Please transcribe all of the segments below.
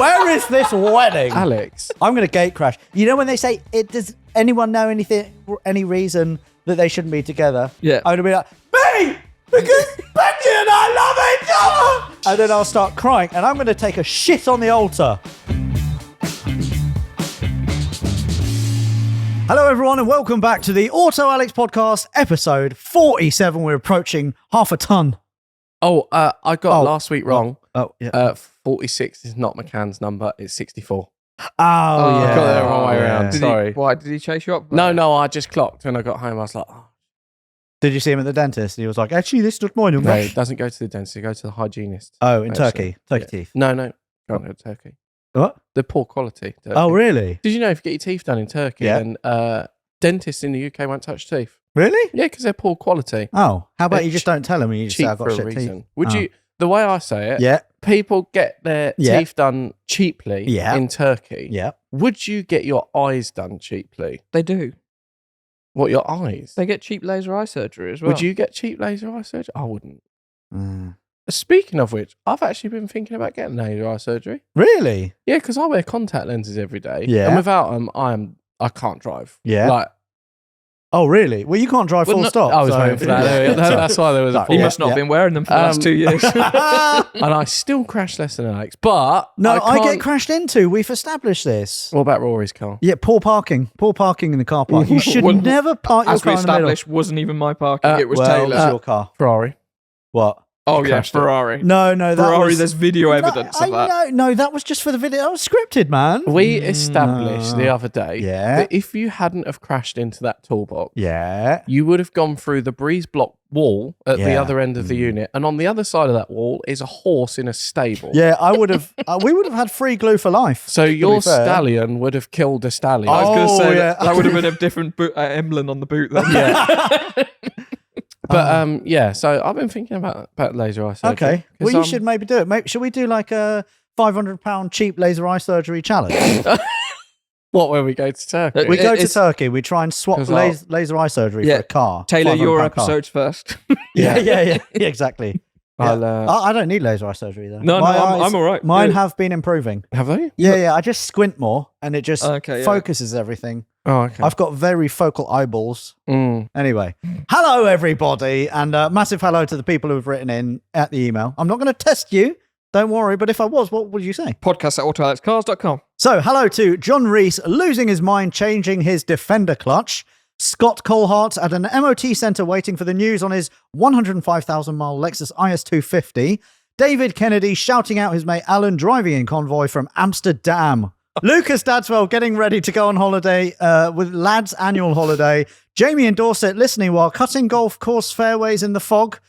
Where is this wedding? Alex. I'm going to gate crash. You know when they say, does anyone know any reason that they shouldn't be together? Yeah. I'm going to be like, me! Because Becky and I love each other! And then I'll start crying, and I'm going to take a shit on the altar. Hello, everyone, and welcome back to the Autoalex podcast, episode 47. We're approaching half a ton. Oh, I got last week wrong. Oh, yeah. 46 is not McCann's number. It's 64. Oh, yeah. I got it the wrong way yeah. around. Sorry. Why did he chase you up? No, I just clocked when I got home. I was like, oh. Did you see him at the dentist? He was like, actually, this is my number. No, it doesn't go to the dentist. It goes to the hygienist. Oh, in Turkey. Turkey teeth. No. Can't go to Turkey. What? The poor quality. Turkey. Oh, really? Did you know if you get your teeth done in Turkey, then dentists in the UK won't touch teeth? Really? Yeah, because they're poor quality. Oh, how about you just don't tell them and you just say, Cheap I've got for a shit reason. teeth? Would you? The way I say it, people get their teeth done cheaply in Turkey. Yeah. Would you get your eyes done cheaply? They do. What, your eyes? They get cheap laser eye surgery as well. Would you get cheap laser eye surgery? I wouldn't. Mm. Speaking of which, I've actually been thinking about getting laser eye surgery. Really? Yeah, because I wear contact lenses every day. Yeah. And without them, I can't drive. Yeah. Like, Oh, really? Well, you can't drive full stop. I was so- waiting for that. That's why there was a He must not have been wearing them for the last 2 years. And I still crash less than Alex. But No, I can't... get crashed into. We've established this. What about Rory's car? Yeah, poor parking. Poor parking in the car park. You should never park your As we car in the middle. established, wasn't even my parking. It was Well, Taylor's. it was your car. Ferrari. What? Oh, yeah, crashed it. Ferrari. No, that Ferrari, was... there's video evidence of that. No, that was just for the video. That was scripted, man. We established the other day Yeah. that if you hadn't have crashed into that toolbox, Yeah. you would have gone through the breeze block wall at the Yeah. other end of the unit, and on the other side of that wall is a horse in a stable. Yeah, I would have... we would have had free glue for life. So your be fair. stallion would have killed a stallion. I was going to say yeah. that would have been a different emblem on the boot then. Yeah. But so I've been thinking about laser eye surgery. Okay. Well, you should maybe do it. Maybe, should we do like a £500 cheap laser eye surgery challenge? What, when we go to Turkey? We go to Turkey. We try and swap 'Cause laser eye surgery for a car. Taylor, your £500 car. episodes first. Yeah, exactly. I'll, I don't need laser eye surgery though. No, My eyes- I'm all right. Mine Good. have been improving. have they? Yeah. I just squint more and it just Okay, yeah. focuses everything. Oh, okay. I've got very focal eyeballs. Mm. Anyway, hello everybody, and massive hello to the people who have written in at the email. I'm not going to test you, don't worry, but if I was, what would you say? Podcast at autoalexcars.com. So, hello to John Reese, losing his mind, changing his defender clutch. Scott Colehart at an MOT centre waiting for the news on his 105,000 mile Lexus IS 250. David Kennedy shouting out his mate Alan driving in convoy from Amsterdam. Lucas Dadswell getting ready to go on holiday with Lads Annual Holiday. Jamie in Dorset listening while cutting golf course fairways in the fog.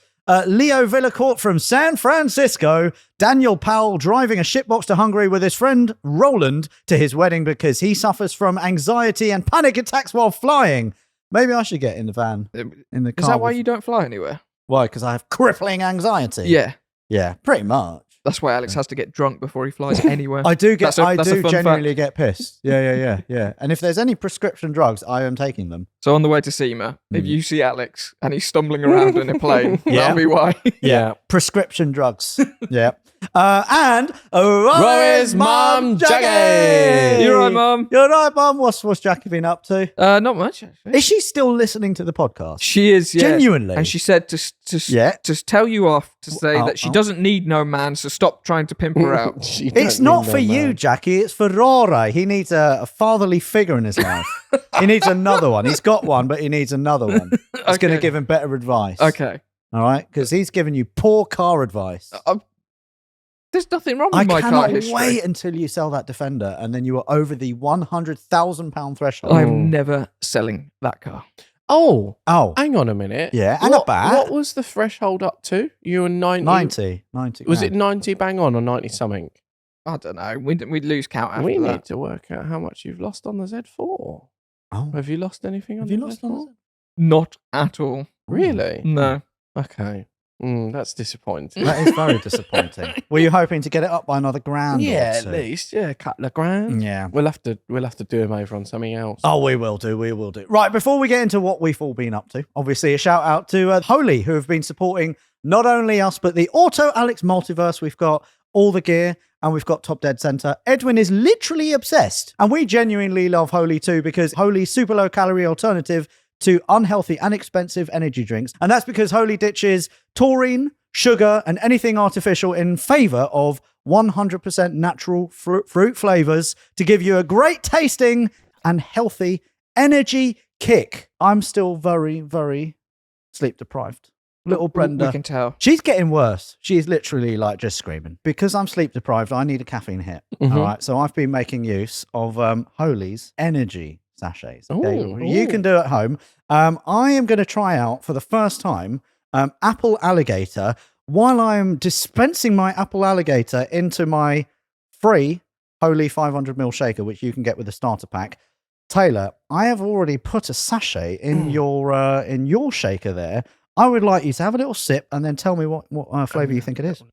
Leo Villacourt from San Francisco. Daniel Powell driving a shitbox to Hungary with his friend Roland to his wedding because he suffers from anxiety and panic attacks while flying. Maybe I should get in the van, in the car. Is that why you don't fly anywhere? Why? Because I have crippling anxiety. Yeah. Yeah, pretty much. That's why Alex has to get drunk before he flies anywhere. I do get, That's a fun genuinely fact. get pissed. Yeah. And if there's any prescription drugs, I am taking them. So on the way to SEMA, if you see Alex and he's stumbling around in a plane, that'll be why. Yeah. Prescription drugs. Yeah. And Rory's mum, Jackie! You're right, Mum. You're right, Mum. What's Jackie been up to? Not much, actually. Is she still listening to the podcast? She is, yeah. Genuinely? And she said to tell you off, to say that she doesn't need no man, so stop trying to pimp her out. It's not for you, Jackie. It's for Rory. He needs a fatherly figure in his life. He needs another one. He's got one, but he needs another one. It's going to give him better advice. Okay. All right? Because he's giving you poor car advice. There's nothing wrong with my car cannot history. wait until you sell that Defender and then you are over the £100,000 threshold. I'm never selling that car. Oh, Oh, hang on a minute. yeah, and a bat. What was the threshold up to? You were 90. 90. Was it grand. 90 bang on or 90 something? I don't know. We'd lose count after We that. need to work out how much you've lost on the Z4. Oh. Have you lost anything on Have the you lost Z4? on Not at all. Really? No. Okay. That's disappointing. That is very disappointing. Were you hoping to get it up by another grand? Yeah, or at two? least. Yeah, a couple of grand. Yeah. We'll have to do him over on something else. Oh, we will do. Right, before we get into what we've all been up to, obviously a shout out to Holy, who have been supporting not only us, but the Autoalex multiverse. We've got all the gear. and we've got Top Dead Center. Edwin is literally obsessed. And we genuinely love Holy too, because Holy's super low calorie alternative to unhealthy and expensive energy drinks. And that's because Holy ditches taurine, sugar, and anything artificial in favor of 100% natural fruit flavors to give you a great tasting and healthy energy kick. I'm still very, very sleep deprived. Little Brenda. We can tell. She's getting worse. She's literally like just screaming. Because I'm sleep deprived, I need a caffeine hit. All right. So I've been making use of Holy's energy sachets. Okay? You can do at home. I am going to try out for the first time Apple Alligator while I'm dispensing my Apple Alligator into my free Holy 500ml shaker, which you can get with the starter pack. Taylor, I have already put a sachet in your shaker there. I would like you to have a little sip and then tell me what flavour you think it is.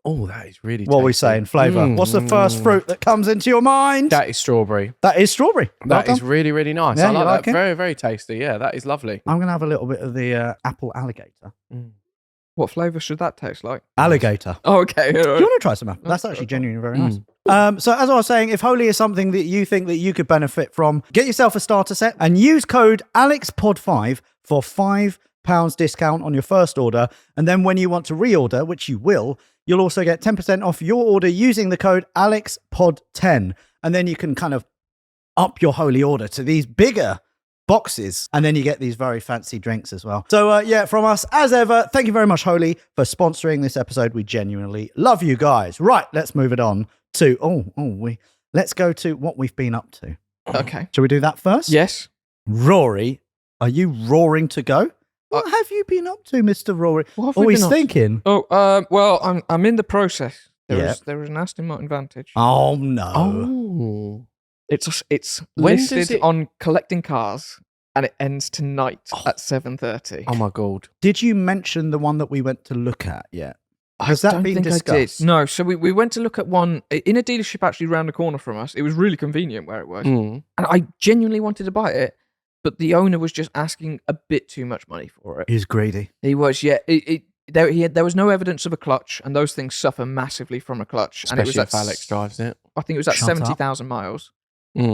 Oh, that is really tasty. What are we saying? Flavour. What's the first fruit that comes into your mind? That is strawberry. That is strawberry. That is really, really nice. Yeah, I like that. it? Very, very tasty. Yeah, that is lovely. I'm going to have a little bit of the Apple Alligator. What flavour should that taste like? Alligator. Oh, okay. Do you want to try some apple? That's actually genuinely very nice. So as I was saying, if Holy is something that you think that you could benefit from, get yourself a starter set and use code ALEXPOD5 for £5 discount on your first order. And then when you want to reorder, which you will, you'll also get 10% off your order using the code ALEXPOD10. And then you can kind of up your Holy order to these bigger boxes, and then you get these very fancy drinks as well. So from us as ever, thank you very much, Holy, for sponsoring this episode. We genuinely love you guys. Right, let's move it on to let's go to what we've been up to. Okay. Shall we do that first? Yes. Rory, are you roaring to go? What have you been up to, Mr. Rory? He's thinking. Well, I'm in the process. There is an Aston Martin Vantage. Oh no. Oh. It's When listed does it- on collecting cars, and it ends tonight at 7:30. Oh my God. Did you mention the one that we went to look at yet? Has that been discussed? No, so we went to look at one in a dealership actually round the corner from us. It was really convenient where it was. And I genuinely wanted to buy it, but the owner was just asking a bit too much money for it. He's greedy. He was, yeah. There was no evidence of a clutch, and those things suffer massively from a clutch. Especially and it was if Alex drives it. I think it was at Shut up. 70,000 miles.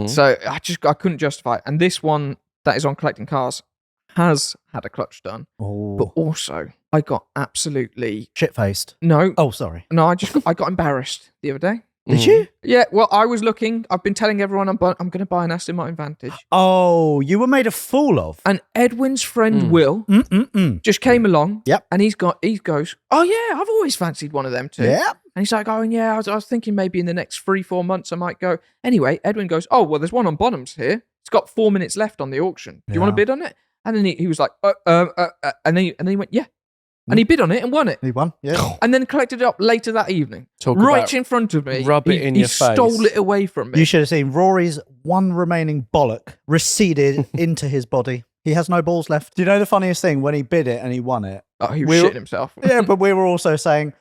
So I couldn't justify it. And this one that is on collecting cars has had a clutch done. But also I got absolutely shit-faced. No. Oh, sorry. No, I got embarrassed the other day. Did you? Yeah, well, I was looking. I've been telling everyone I'm going to buy an Aston Martin Vantage. Oh, you were made a fool of. And Edwin's friend Will just came along. Yep. And he goes, oh yeah, I've always fancied one of them too. Yep. And he's like, oh yeah, I was thinking maybe in the next 3-4 months I might go. Anyway, Edwin goes, oh well, there's one on Bonhams here. It's got 4 minutes left on the auction. Do you want to bid on it? And then he was like, and then he went, yeah. And he bid on it and won it. He won, yeah. And then collected it up later that evening. Right in front of me. Rub it in your face. He stole it away from me. You should have seen Rory's one remaining bollock receded into his body. He has no balls left. Do you know the funniest thing? When he bid it and he won it. Oh, he was shitting himself. Yeah, but we were also saying,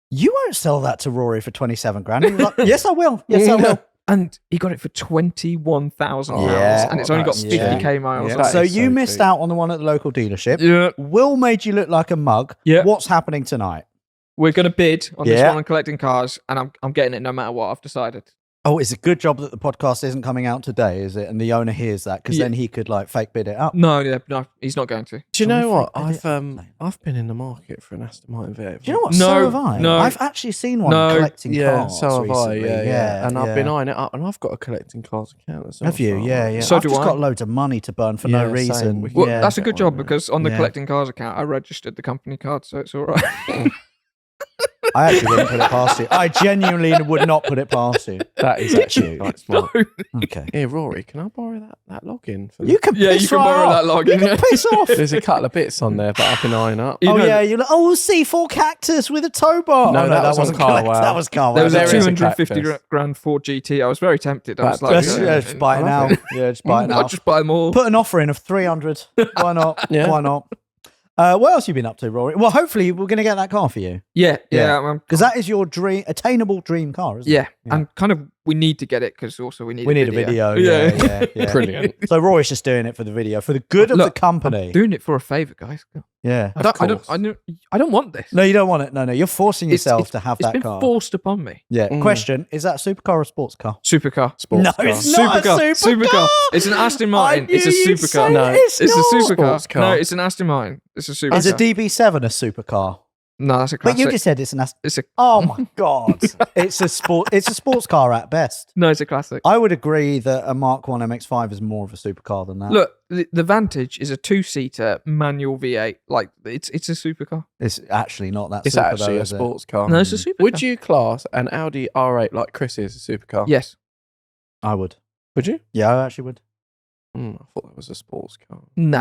you won't sell that to Rory for 27 grand. And he was like, yes, I will. Yes, I will. And he got it for 21,000 pounds. Yeah. And it's only got 50k miles. Yeah. So you missed out on the one at the local dealership. Yeah. Will made you look like a mug. Yeah. What's happening tonight? We're going to bid on this one on collecting cars, and I'm getting it no matter what I've decided. Oh, it's a good job that the podcast isn't coming out today, is it? And the owner hears that, because then he could like fake bid it up. No, he's not going to. Do you know what? I've been in the market for an Aston Martin vehicle. Do you know what? No, so have I. no. I've actually seen one collecting cars. So have recently. I. Yeah. And I've been eyeing it up, and I've got a collecting cars account as well. Have you? Yeah. So I've do just I. got loads of money to burn for no reason. Well, that's a good job, because on the collecting cars account, I registered the company card, so it's all right. I actually wouldn't put it past you. I genuinely would not put it past you. That is actually quite smart. Okay. Here, Rory, can I borrow that login? You can you can borrow that login. You can piss off. There's a couple of bits on there, but I've been eyeing up. You're like, C4 Cactus with a tow bar. No, that wasn't Carwow. That was Carwow. There was a There is a 250 Cactus. grand Ford GT. I was very tempted. I was like, just buy it now. Yeah, just buy it now. I'll just buy them all. Put an offer in of 300. Why not? Yeah. Why not? What else have you been up to, Rory? Well, hopefully we're going to get that car for you. Yeah. Because that is your attainable dream car, isn't it? And kind of, we need to get it because also we need a video. Yeah. Brilliant. So Rory's just doing it for the video, for the good of the company. I'm doing it for a favour, guys. Yeah. I don't want this. No, you don't want it. No, you're forcing yourself to have that car. It's been forced upon me. Yeah. Question, is that a supercar or a sports car? Supercar. No, it's not a supercar. It's an Aston Martin. It's a supercar. No, it's a supercar. No, it's an Aston Martin. It's a supercar. Is a DB7 a supercar? No, that's a classic. But you just said it's an Aston. It's a. Oh my god! It's a sports car at best. No, it's a classic. I would agree that a Mark 1 MX-5 is more of a supercar than that. Look, the Vantage is a 2-seater manual V8. Like it's a supercar. It's actually not that. It's super, actually though, a sports car. No, it's a supercar. Would you class an Audi R8 like Chris is a supercar? Yes, I would. Would you? Yeah, I actually would. I thought that was a sports car. No,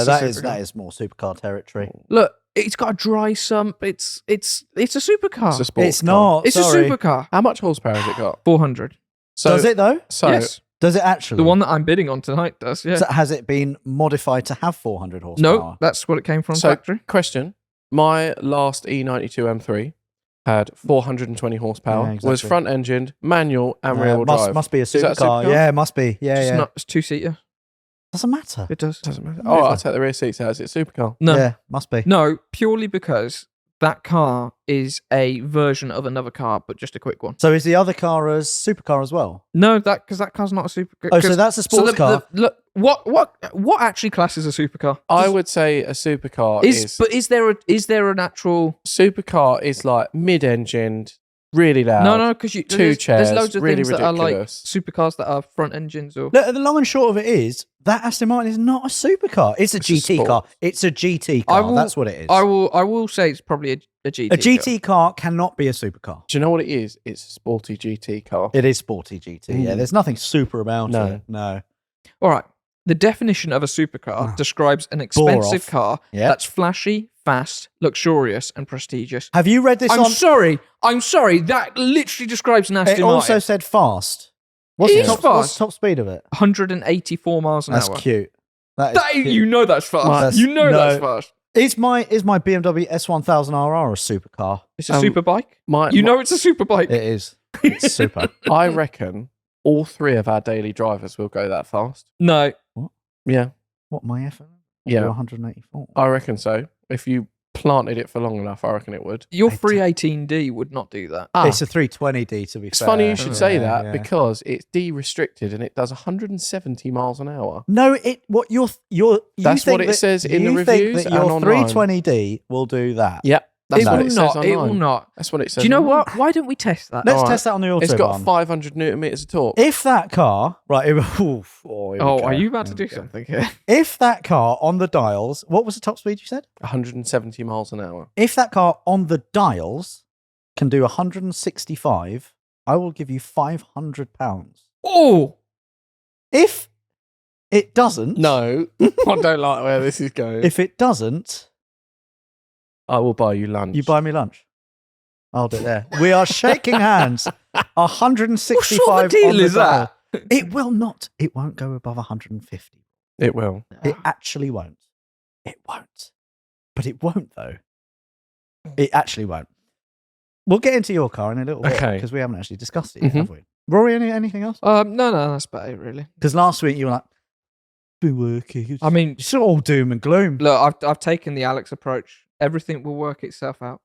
that is more supercar territory. Look, it's got a dry sump. It's a supercar. It's a sports It's car. not. It's sorry. a supercar. How much horsepower has it got? 400. So, Does it though? So Yes. Does it actually? The one that I'm bidding on tonight does. Yeah. So has it been modified to have 400 horsepower? No, that's what it came from factory. Question: my last E92 M3 had 420 horsepower. Yeah, exactly. Was front engined, manual, and rear wheel drive. Must be a that a supercar. supercar? Yeah, it must be. Yeah. It's 2-seater. Doesn't matter. It does. Doesn't matter. Oh, I'll take the rear seats out. Is it supercar? No, Yeah, must be. no, purely because that car is a version of another car, but just a quick one. So is the other car a supercar as well? No, because that car's not a supercar. Oh, so that's a sports car. Look, what actually classes a supercar? I would say a supercar But is there an actual? supercar is like mid-engined, really loud. No, because Two chairs, There's loads of really things that are like ridiculous. supercars that are front engines or. Look, the long and short of it is that Aston Martin is not a supercar. It's a GT car. It's a GT car. That's what it is. I will say it's probably a GT. A GT car cannot be a supercar. Do you know what it is? It's a sporty GT car. It is sporty GT. Yeah, there's nothing super about No. it. No. All right. The definition of a supercar describes an expensive car that's flashy, fast, luxurious, and prestigious. Have you read this I'm sorry. That literally describes an Aston It Martin. also said fast. What's It is what's fast. the top speed of it? 184 miles an That's hour. cute. That is cute. You know that's fast. That's fast. Is my BMW S1000RR a supercar? It's a super bike. It's a super bike. It is. It's super. I reckon all three of our daily drivers will go that fast. No. Yeah. What, my F? Yeah. 184. I reckon so. If you planted it for long enough, I reckon it would. Your 318D would not do that. It's a 320D to be It's fair. funny you should say that yeah. because it's de-restricted and it does 170 miles an hour. No, That's what it says in the you reviews think that your and online. 320D will do that? Yep. That's It what will it says not. online. It will not. That's what it says. Do you know online. what? Why don't we test that? Let's Alright. test that on the Autobahn. It's got 500 newton meters of torque. If that car, right, here we Are you go. about to do something here? If that car on the dials, what was the top speed you said? 170 miles an hour. If that car on the dials can do 165, I will give you £500. Oh, If it doesn't, No, I don't like where this is going. if it doesn't, I will buy you lunch. you buy me lunch. I'll do it there. We are shaking hands. 165 what sort of deal on the is that? dial. It will not. It won't go above 150. It will. It actually won't. It won't. But it won't, though. It actually won't. We'll get into your car in a little bit Okay. because we haven't actually discussed it yet, have we? Rory, anything else? no, that's about it, really. Because last week you were like, be working. I mean, It's all doom and gloom. look, I've taken the Alex approach. Everything will work itself out.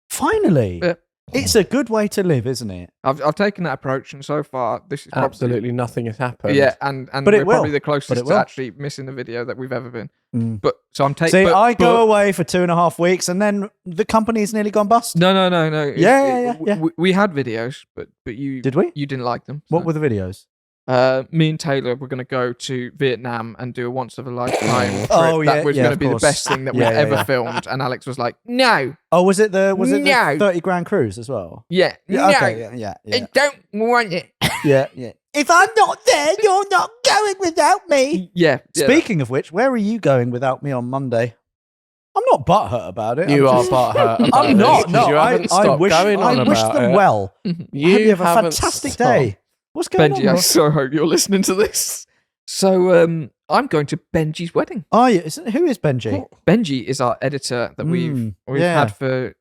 Finally. Yeah. It's a good way to live, isn't it? I've taken that approach, and so far, this is probably, Absolutely nothing has happened. Yeah, and But it we're will. probably the But closest it to will. actually missing the video that we've ever been. Mm. But so I'm taking. See, but, I go but- away for 2.5 weeks and then the company's nearly gone bust. No. Yeah. We had videos, but you Did we? You didn't like them. What so. were the videos? Me and Taylor were going to go to Vietnam and do a once of a lifetime trip. Oh, yeah, that was yeah, going to of be the course. best thing that we've Yeah, ever filmed. And Alex was like, "No, Oh, was it the No. 30 grand cruise as well? yeah, Yeah, no, okay, yeah. I don't want it." Yeah. If I'm not there, you're not going without me. Yeah. Speaking of which, where are you going without me on Monday? I'm not butthurt about it. You I'm are just- butthurt about I'm not. this, 'cause No, you haven't I stopped wish going on I wish about them it. well. I hope you have a haven't fantastic stopped. day. What's going Benji, on? I so hope you're listening to this. So I'm going to Benji's wedding. Are you? Who is Benji? Benji is our editor that we've yeah. had for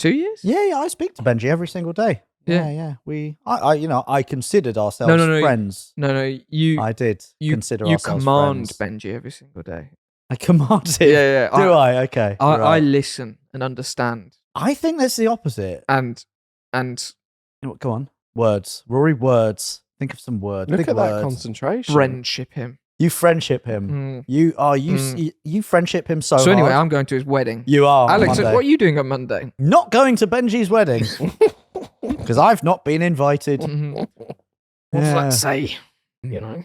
2 years. Yeah, I speak to Benji every single day. Yeah. I considered ourselves friends. No, I did consider you ourselves command friends. Benji every single day. I command him. Yeah. Do I? Okay. I listen and understand. I think that's the opposite. And go on. Words. Rory, words. Think of some words. Look Big at words. that concentration. friendship him. You friendship him. You friendship him so anyway, hard. I'm going to his wedding. You are. Alex, what are you doing on Monday? Not going to Benji's wedding. Because I've not been invited. What does that say? You know?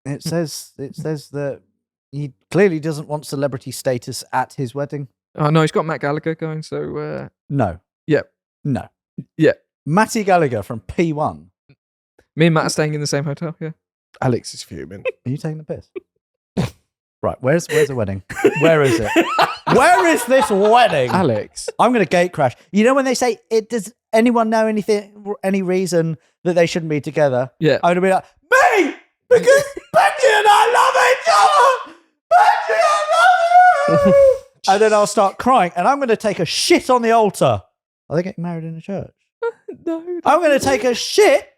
It says that he clearly doesn't want celebrity status at his wedding. Oh, no, he's got Matt Gallagher going, so... No. Yeah. No. Yeah. Matty Gallagher from P1. Me and Matt are staying in the same hotel, yeah. Alex is fuming. Are you taking the piss? Right, where's the wedding? Where is it? Where is this wedding? Alex. I'm going to gate crash. You know when they say, does anyone know any reason that they shouldn't be together? Yeah. I'm going to be like, me! Because Benji and I love each other! Benji, I love you! And then I'll start crying, and I'm going to take a shit on the altar. Are they getting married in a church? No. I'm going to take a shit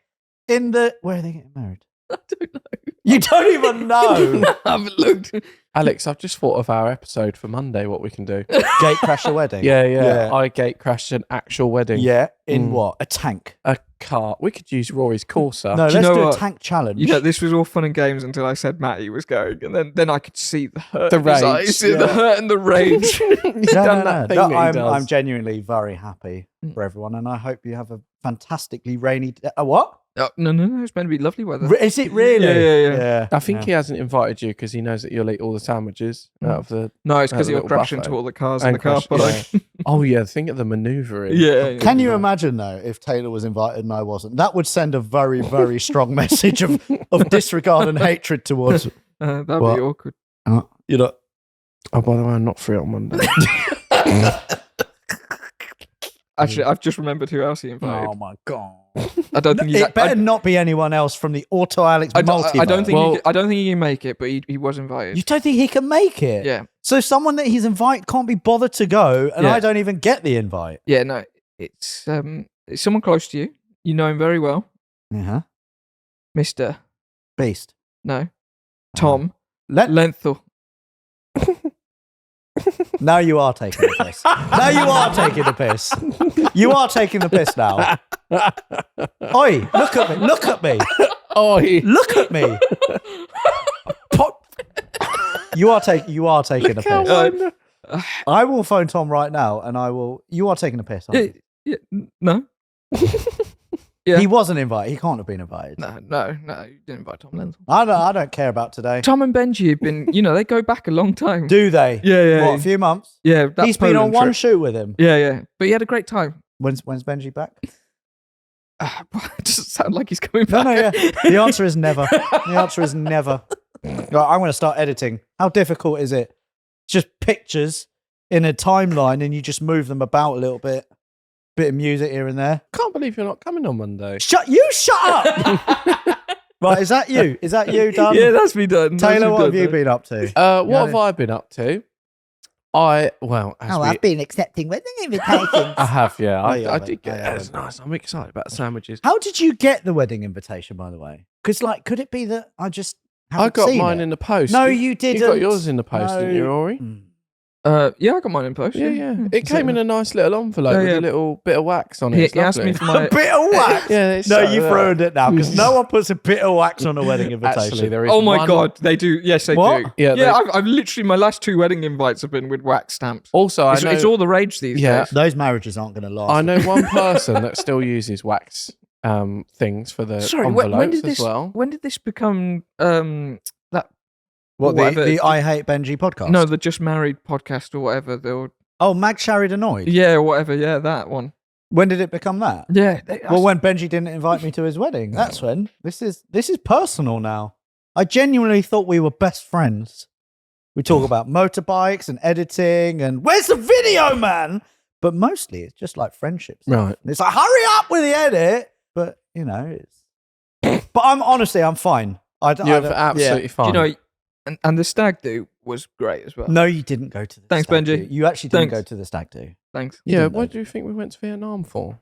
in the... Where are they getting married? I don't know. You don't even know. I haven't looked. Alex, I've just thought of our episode for Monday, what we can do. Gate crash a wedding. Yeah. I gate crashed an actual wedding. Yeah, in what? A tank? A car. We could use Rory's Corsa. No, let's do a tank challenge. This was all fun and games until I said Matty was going, and then I could see the hurt, the rage, the hurt and the rage. He's done that thing. I'm genuinely very happy for everyone, and I hope you have a fantastically rainy day. What? No, it's meant to be lovely weather. Is it really? Yeah. I think he hasn't invited you because he knows that you'll eat all the sandwiches out of the... No, it's because he'll crash buffet. into all the cars in the car park. Yeah. Think of the manoeuvring. Yeah. Can you imagine, though, if Taylor was invited and I wasn't? That would send a very, very strong message of disregard and hatred towards... That'd be awkward. You know... Oh, by the way, I'm not free on Monday. Actually, I've just remembered who else he invited. Oh, my God. I don't think it better not be anyone else from the Autoalex multiverse. I don't think he can make it, but he was invited. You don't think he can make it? Yeah. So someone that he's invited can't be bothered to go, and I don't even get the invite. Yeah, no. It's someone close to you. You know him very well. Uh-huh. Mr. Beast. No. Tom. Lenthal. Now you are taking the piss. Now you are taking the piss. You are taking the piss now. Oi, look at me. Look at me. Oi. Look at me. You are taking the piss. I will phone Tom right now and you are taking the piss. Yeah, no. Yeah. He wasn't invited. He can't have been invited. No, you didn't invite Tom Lenthal. I don't care about today. Tom and Benji have been, they go back a long time. Do they? Yeah. What, a few months? Yeah. He's been on one shoot with him. Yeah. But he had a great time. When's Benji back? It doesn't sound like he's coming back. No, yeah. The answer is never. The answer is never. Right, I'm going to start editing. How difficult is it? Just pictures in a timeline and you just move them about a little bit. Bit of music here and there. Can't believe you're not coming on Monday. Shut up! Right, is that you? Is that you done? Yeah, that's me done. Taylor, what have you been up to? What have I been up to? I've been accepting wedding invitations. I have, yeah. I did get it. It's nice. I'm excited about the sandwiches. How did you get the wedding invitation, by the way? Because, could it be that I got mine in the post. No, you didn't. You got yours in the post, didn't you, Rory? Yeah, I got mine in post. Yeah. It came in a nice little envelope with a little bit of wax on it. He asked me for my... A bit of wax? Yeah. You've ruined it now because no one puts a bit of wax on a wedding invitation. Actually, there is Oh my God, they do. Yes, they do. Yeah, I've literally, my last 2 wedding invites have been with wax stamps. Also, it's all the rage these days. Those marriages aren't going to last. I know one person that still uses wax things for the envelopes as well. When did this become What, the I Hate Benji podcast? No, the Just Married podcast or whatever. Mag Sharried Annoyed? Yeah, whatever. Yeah, that one. When did it become that? Yeah. When Benji didn't invite me to his wedding. That's when. This is personal now. I genuinely thought we were best friends. We talk about motorbikes and editing and where's the video, man? But mostly it's just like friendships. Right. It's like, hurry up with the edit. But, it's... But I'm fine. You're absolutely fine. Do you know... And the stag do was great as well. No, you didn't go to the Thanks, stag Benji. do. You actually didn't go to the stag do. Thanks. Yeah, what do you think we went to Vietnam for?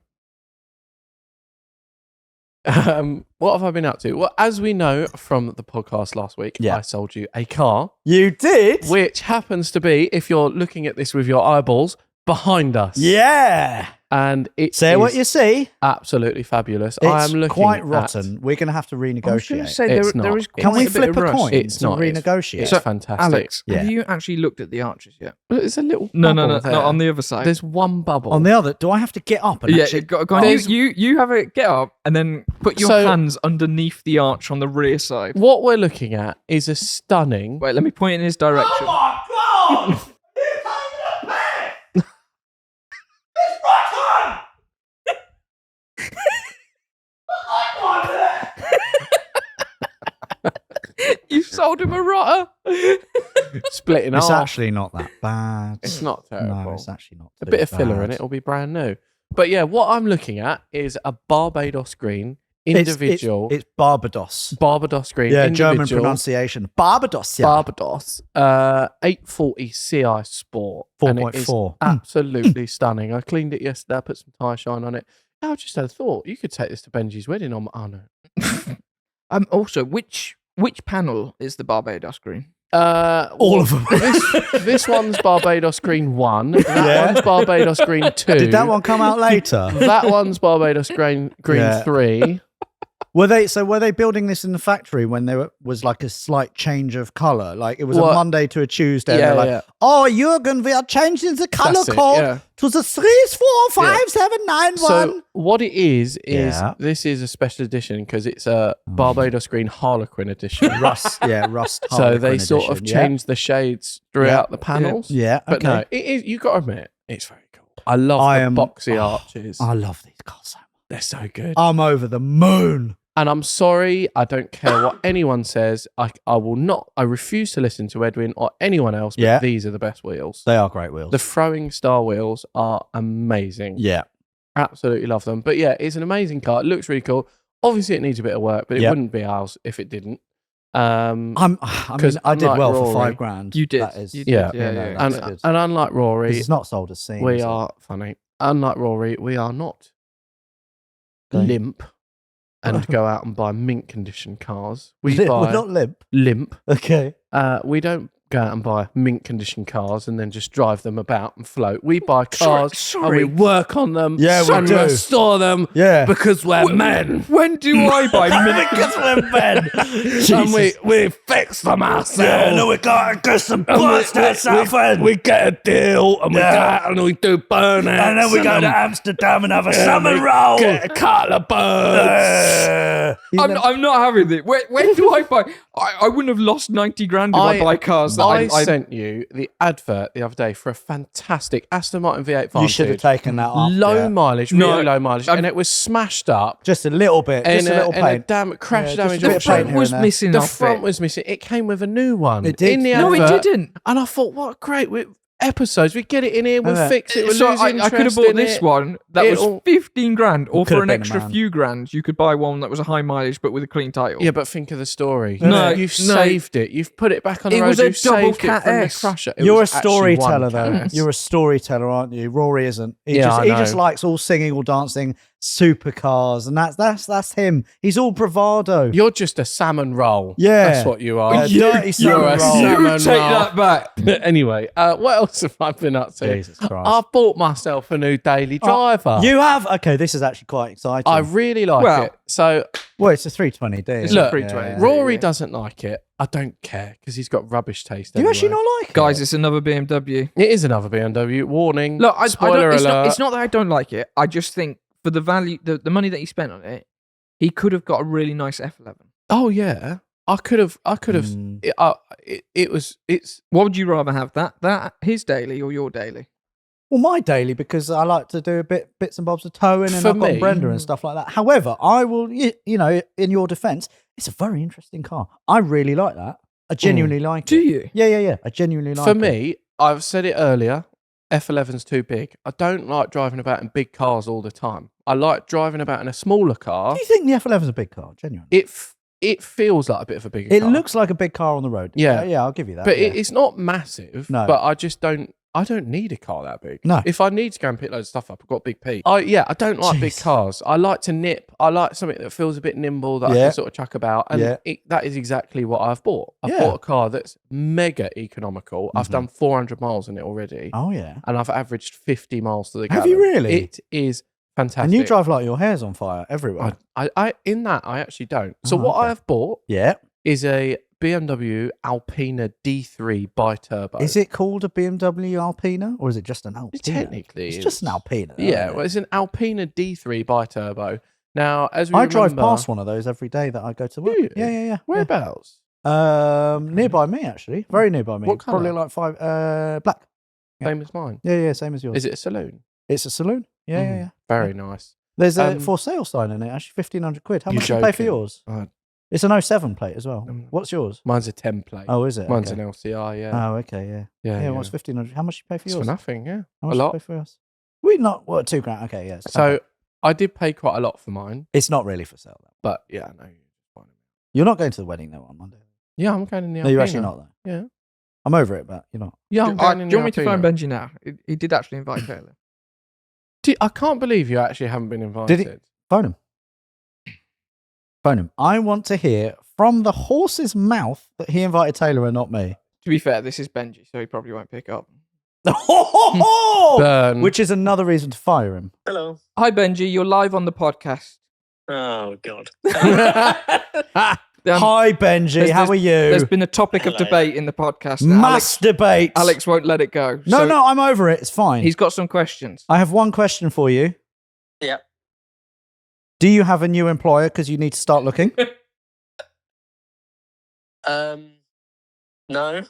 What have I been up to? Well, as we know from the podcast last week, I sold you a car. You did? Which happens to be, if you're looking at this with your eyeballs, behind us. Yeah. And it's what you see. Absolutely fabulous. It's I am looking quite rotten. We're going to have to renegotiate. I was going to say there is Can we quite flip a bit a of rust. coin It's to not. renegotiate? It's fantastic. Alex, have you actually looked at the arches yet? It's a little No, bubble there. not on the other side. There's one bubble. On the other, do I have to get up and actually... go on. You have it, get up and then put your hands underneath the arch on the rear side. What we're looking at is a stunning... Wait, let me point in his direction. Oh my God! You're taking a piss! It's rotten! You sold him a rotter. Splitting It's off. actually not that bad. It's not terrible. No, it's actually not a bit of filler in it will be brand new. But yeah, what I'm looking at is a Barbados green individual. It's Barbados. Barbados green. Yeah, individual, German pronunciation. Barbados. Yeah. Barbados. 840 CI Sport. 4.4. Absolutely stunning. I cleaned it yesterday. I put some tyre shine on it. I just had a thought. You could take this to Benji's wedding on. Oh no. Also, which panel is the Barbados green? All of them. This one's Barbados green 1. That one's Barbados green 2. Did that one come out later? That one's Barbados green 3. Were they building this in the factory when there was like a slight change of colour? Like it was a Monday to a Tuesday. And they're like, oh, Jürgen, we are changing the colour code to the 3457791. So what it is this is a special edition because it's a Barbados green Harlequin edition. Rust. So they sort of changed the shades throughout the panels. Yeah. But no, it is. You got to admit, it's very cool. I love the boxy arches. I love these cars so much. They're so good. I'm over the moon. And I'm sorry, I don't care what anyone says. I will not. I refuse to listen to Edwin or anyone else. But these are the best wheels. They are great wheels. The throwing star wheels are amazing. Yeah, absolutely love them. But yeah, it's an amazing car. It looks really cool. Obviously, it needs a bit of work, but it wouldn't be ours if it didn't. I did well Rory, for $5,000. You did. That is, Yeah. And unlike Rory, it's not sold as seen. We are funny. Unlike Rory, we are not limp and go out and buy mint condition cars. We're not limp. Limp. Okay. We don't go out and buy mint condition cars and then just drive them about and float. We buy cars and we work on them and restore them because we're men. When do I buy mint? Because we're men. And we fix them ourselves. Yeah, no, we got to get some parts that South End. We get a deal and we go out and we do burnouts. And then we go to Amsterdam and have a summer roll. Get a couple of birds. I'm not having it. When do I buy? I wouldn't have lost 90 grand if I buy cars. I sent you the advert the other day for a fantastic Aston Martin V8 Vantage. You should have taken that off. Low mileage, really low mileage, and it was smashed up. Just a little bit, just a little paint. Crash damage. The front was missing. The front was missing. It came with a new one. It did. In the advert, it didn't. And I thought, what great episodes. We get it in here, we fix it. So I could have bought this one that was 15 grand, or for an extra few grand, you could buy one that was a high mileage but with a clean title. Yeah, but think of the story. No, you've saved it. You've put it back on the road. Was a you've double saved Cat it from S. the crusher. You're a storyteller, though. You're a storyteller, aren't you? Rory isn't. He just likes all singing, all dancing, supercars, and that's him. He's all bravado. You're just a salmon roll. Yeah, that's what you are. Dirty salmon roll. You take that back. Anyway, what else have I been up to? Jesus Christ. I've bought myself a new daily driver. You have? Okay, this is actually quite exciting. I really like it. So, it's a 320D. Look, 320D. Rory doesn't like it. I don't care because he's got rubbish taste. Do you actually not like it? Guys, it's another BMW. It is another BMW. Warning. Look, spoiler alert. It's not that I don't like it. I just think for the value, the money that he spent on it, he could have got a really nice F11. Oh yeah, I could have. It's. What would you rather have, that his daily or your daily? Well, my daily, because I like to do bits and bobs of towing, and I've got Brenda and stuff like that. However, I will, in your defence, it's a very interesting car. I really like that. I genuinely like it. Do you? Yeah. I genuinely like it. For me, I've said it earlier, F11's too big. I don't like driving about in big cars all the time. I like driving about in a smaller car. Do you think the F11's a big car, genuinely? It feels like a bit of a bigger car. It looks like a big car on the road. Yeah, I'll give you that. But it's not massive. No. But I just don't. I don't need a car that big. No. If I need to go and pick loads of stuff up, I've got Big Pete. I don't like big cars. I like to nip. I like something that feels a bit nimble that I can sort of chuck about. And that is exactly what I've bought. I've bought a car that's mega economical. I've done 400 miles in it already. Oh, yeah. And I've averaged 50 miles to the gallon. Have you really? It is fantastic. And you drive like your hair's on fire everywhere. I actually don't. So what I have bought is a BMW Alpena D3 bi-turbo. Is it called a BMW Alpena or is it just an Alpena? Technically, it's just an Alpena. Yeah, well, it's an Alpena D3 bi-turbo. Now, as we I remember, drive past one of those every day that I go to work. Yeah. Whereabouts? Nearby me, actually. Very nearby me. What colour? Probably like black. Same as mine. Yeah, same as yours. Is it a saloon? It's a saloon. Yeah. Very nice. There's a for sale sign in it, actually, 1,500 quid. How much do you pay for yours? It's an 07 plate as well. What's yours? Mine's a 10 plate. Oh, is it? Mine's an LCR, yeah. Oh, okay, yeah. What's 1,500? How much do you pay for yours? For nothing, yeah. How much a lot. Do you pay for yours? We not, what, £2,000? Okay, yeah. So I did pay quite a lot for mine. It's not really for sale, though. But yeah, no. You're not going to the wedding, though, on Monday? Yeah, I'm going in the Alpena. No, you're actually not, though. Yeah. I'm over it, but you're not. Yeah, I'm going in the Do you want me to Alpena. phone Benji now? He did actually invite Taylor. I can't believe you actually haven't been invited. Did he? Phone him. I want to hear from the horse's mouth that he invited Taylor and not me. To be fair, this is Benji, so he probably won't pick up. Burn. Which is another reason to fire him. Hello. Hi, Benji. You're live on the podcast. Oh, God. Hi, Benji. How are you? There's been a topic of debate in the podcast. That Debate. Alex won't let it go. No, so I'm over it. It's fine. He's got some questions. I have one question for you. Yeah. Do you have a new employer because you need to start looking? No.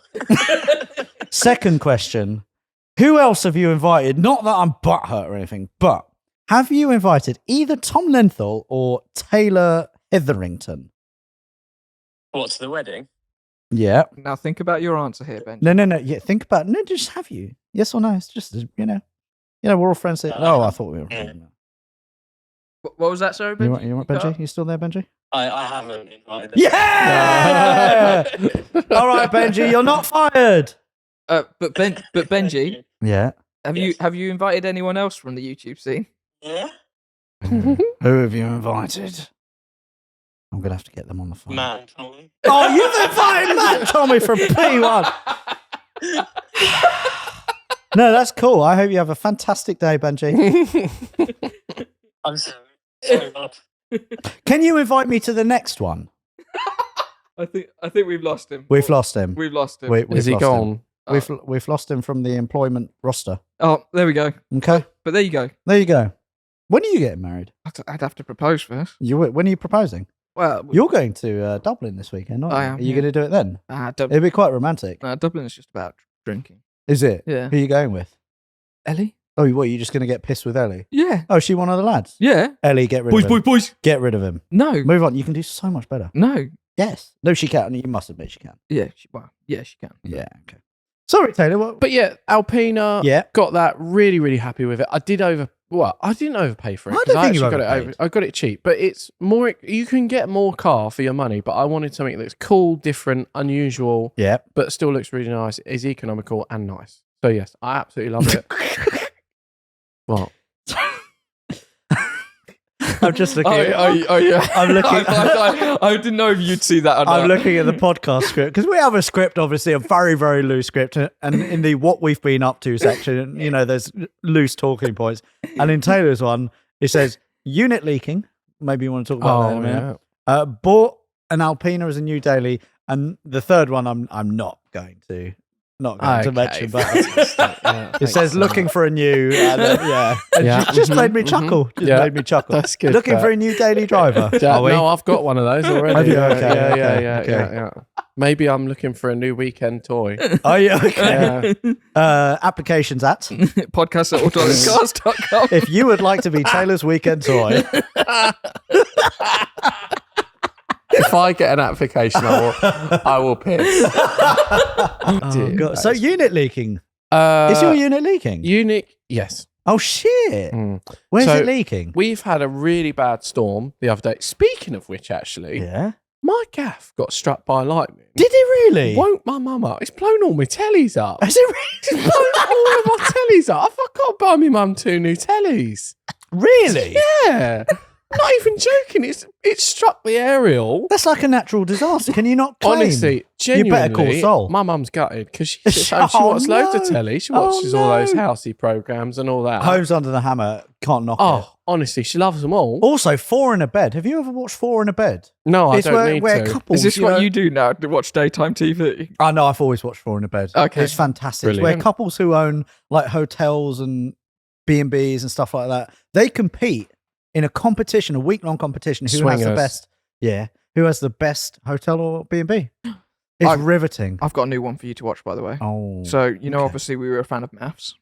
Second question. Who else have you invited? Not that I'm butthurt or anything, but have you invited either Tom Lenthal or Taylor Hetherington? What, to the wedding? Yeah. Now think about your answer here, Benji. No. Yeah, think about it. No, just have you. Yes or no? It's just, we're all friends here. I thought we were friends. What was that, sorry, Benji? You want Benji? You still there, Benji? I haven't invited. Yeah! All right, Benji, you're not fired. But Benji, Yeah. have you invited anyone else from the YouTube scene? Yeah? Who have you invited? I'm going to have to get them on the phone. Matt and Tommy. Oh, you've invited Matt and Tommy from P1. No, that's cool. I hope you have a fantastic day, Benji. I'm sorry. Up. Can you invite me to the next one? I think we've lost him. We've lost him. We've lost him. We've Is he lost gone? him. We've lost him from the employment roster. Oh, there we go. Okay. But there you go. There you go. When are you getting married? I'd have to propose first. When are you proposing? Well, You're going to Dublin this weekend, aren't you? I am, Are you yeah. going to do it then? Dublin. It'd be quite romantic. Dublin is just about drinking. Is it? Yeah. Who are you going with? Ellie? Oh, what? You're just going to get pissed with Ellie? Yeah. Oh, is she one of the lads? Yeah. Ellie, get rid of him. Boys. Get rid of him. No. Move on. You can do so much better. No. Yes. No, she can. You must admit she can. Yeah. She can. Yeah. Okay. Sorry, Taylor. What? But yeah, Alpena. Yeah. Got that. Really, really happy with it. I didn't overpay for it. I 'cause don't think you actually overpaid. I got it cheap, but it's more. You can get more car for your money. But I wanted something that's cool, different, unusual, Yeah. but still looks really nice, is economical and nice. So yes, I absolutely love it. What? I'm just looking. Oh yeah. I'm looking. I didn't know if you'd see that. Or not. I'm looking at the podcast script because we have a script, obviously a very, very loose script, and in the what we've been up to section, there's loose talking points, and in Taylor's one, it says unit leaking. Maybe you want to talk about that in a minute. Bought an Alpena as a new daily, and the third one I'm not going to mention, but it says looking for a new, and it just made me chuckle. Made me chuckle. That's good. Looking for a new daily driver. No, I've got one of those already. Have you? Yeah. Okay. Yeah. Maybe I'm looking for a new weekend toy. Oh yeah, okay. Yeah. Applications at podcast at autoalexcars.com. if you would like to be Taylor's weekend toy. If I get an application, I will piss. Oh, God. So unit leaking. Uh, Is your unit leaking? Yes. Oh shit! Mm. Where's So it leaking? We've had a really bad storm the other day. Speaking of which, actually, Yeah. My gaff got struck by lightning. Did it really? Woke my mum up. It's blown all my tellies up. Has it It's blown all of my tellies up. I can't buy my mum 2 new tellies. really? Yeah. I'm not even joking. It struck the aerial. That's like a natural disaster. Can you not claim? Honestly, genuinely, better call Sol. my mum's gutted because she sits home, she Oh, watches loads of no. telly. She Oh, watches all those no. housey programs and all that. Homes Under the Hammer can't knock it. Oh, honestly, she loves them all. Also, 4 in a Bed. Have you ever watched 4 in a Bed? No, I It's don't where, need where to. couples. Is this what know- you do now to watch daytime TV? Oh no, I've always watched 4 in a Bed. Okay. It's fantastic. It's where Brilliant. couples who own like hotels and B&Bs and stuff like that, they compete in a competition, a week-long competition. Who has the Swingers. best? Yeah, who has the best hotel or B&B? It's riveting. I've got a new one for you to watch, by the way. Oh, So, you know, okay. obviously we were a fan of maths.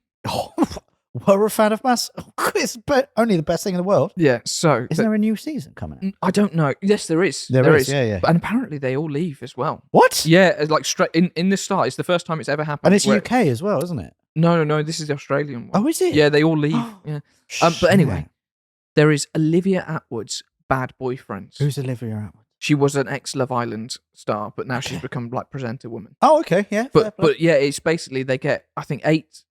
we're a fan of maths. It's only the best thing in the world. Yeah, so Isn't there a new season coming out? I don't know. Yes, there is. There is, yeah. And apparently they all leave as well. What? Yeah, it's like straight in the start. It's the first time it's ever happened. And it's where- UK as well, isn't it? No. This is the Australian one. Oh, is it? Yeah, they all leave. Yeah. But anyway, Shit. there is Olivia Attwood's bad boyfriends. Who's Olivia Attwood? She was an ex-Love Island star, but now she's Okay. become like presenter woman. Oh, okay, yeah. fair play. But yeah, it's basically they get I think eight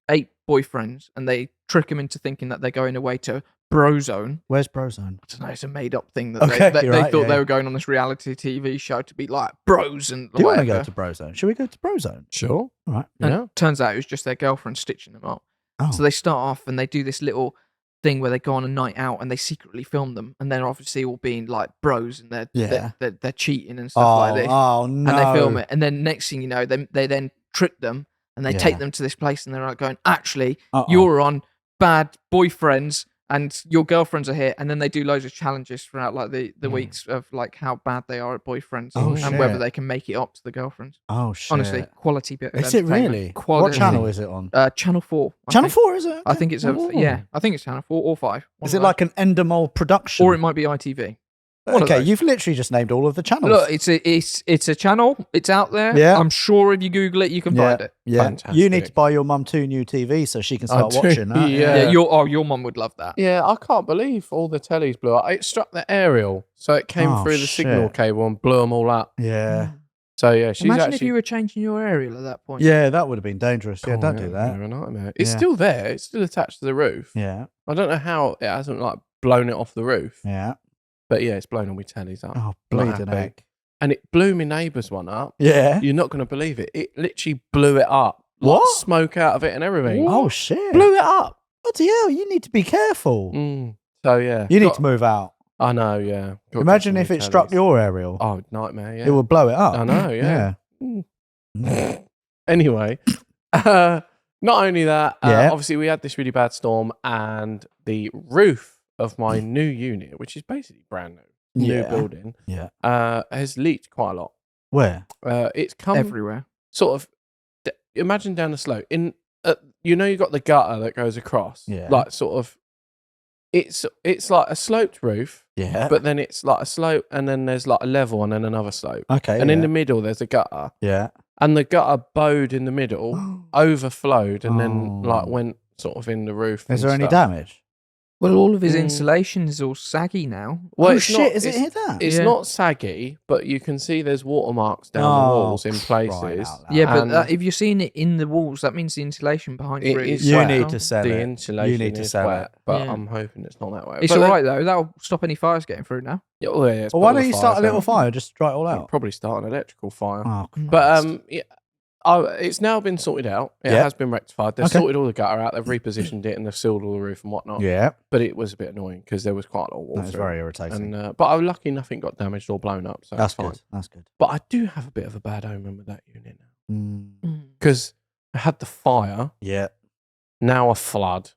boyfriends and they trick them into thinking that they're going away to Brozone. Where's Brozone? I don't know, it's a made-up thing that Okay, they you're right, thought yeah, they yeah. were going on this reality TV show to be like bros and Do you want to whatever. go to Brozone? Should we go to Brozone? Sure. All right. And Yeah. turns out it was just their girlfriend stitching them up. Oh. So they start off and they do this little thing where they go on a night out and they secretly film them, and they're obviously all being like bros and they're cheating and stuff like this, Oh, no. and they film it. And then next thing you know, they then trick them and they Yeah. take them to this place and they're like going, actually, Uh-oh. you're on Bad Boyfriends and your girlfriends are here. And then they do loads of challenges throughout like the weeks of like how bad they are at boyfriends Oh, and whether shit. they can make it up to the girlfriends. Oh, shit. Honestly, quality bit of Is it entertainment. really? What Quality. channel is it on? Channel 4. I Channel think. 4, is it? I think it's Ooh. I think it's Channel 4 or 5. one Is of it like an Endemol production? those. Or it might be ITV. one of Okay, those. you've literally just named all of the channels. Look, it's a channel. It's out there. Yeah. I'm sure if you Google it, you can yeah, find it. yeah. Fantastic. You need to buy your mum 2 new TVs so she can start do, watching that. yeah. Yeah, your mum would love that. Yeah, I can't believe all the tellies blew up. It struck the aerial, so it came Oh, through the signal shit. cable and blew them all up. Yeah. So yeah, she's Imagine actually. if you were changing your aerial at that point. Yeah, that would have been dangerous. Yeah, Oh, don't do that. they're a nightmare. It's Yeah. still there. It's still attached to the roof. Yeah, I don't know how it hasn't like blown it off the roof, yeah. but yeah, it's blown all my tellies up. Oh, Not bleeding happy. heck. And it blew my neighbour's one up. Yeah. You're not going to believe it. It literally blew it up. Like, What? smoke out of it and everything. Oh, shit. Blew it up. Bloody hell, you need to be careful. So yeah, You need got- to move out. I know. Yeah. Got Imagine some if new it struck tellies. your aerial. Oh, nightmare. Yeah. It would blow it up. I know, yeah. Yeah. Anyway, not only that, Yeah. obviously we had this really bad storm, and the roof of my new unit, which is basically brand new, new Yeah. building, Yeah. has leaked quite a lot. Where? It's come Everywhere. sort of. Imagine down the slope. You know, you got the gutter that goes across. Yeah. Like sort of. It's like a sloped roof, Yeah. but then it's like a slope, and then there's like a level, and then another slope, Okay. and yeah. in the middle there's a gutter. Yeah. And the gutter bowed in the middle, overflowed, and then like Oh. went sort of in the roof. Is and there any stuff. damage? Well, all of his Mm. insulation is all saggy now. Well, oh, it's shit. not, Is it it's, here that? It's Yeah. not saggy, but you can see there's watermarks down the Oh, walls in crying places. out loud. Yeah, but And if you're seeing it in the walls, that means the insulation behind It it really is is You wet. need wet. to sell The it. insulation You need to is sell wet, it. but Yeah. I'm hoping it's not that way. It's But all then- right though. That'll stop any fires getting through now. Yeah, well, yeah, it's Well, why put all don't the you start a fires little out. fire? Just dry it all You'd out. probably start an electrical fire. Oh, But yeah, it's now been sorted out. It Yeah. has been rectified. They've Okay. sorted all the gutter out. They've repositioned it and they've sealed all the roof and whatnot. yeah. But it was a bit annoying because there was quite a lot of water. That is in it. very irritating. And but I was lucky nothing got damaged or blown up, so That's that's fine. good. That's good. But I do have a bit of a bad omen with that unit now Mm. because I had the fire, Yeah. now a flood,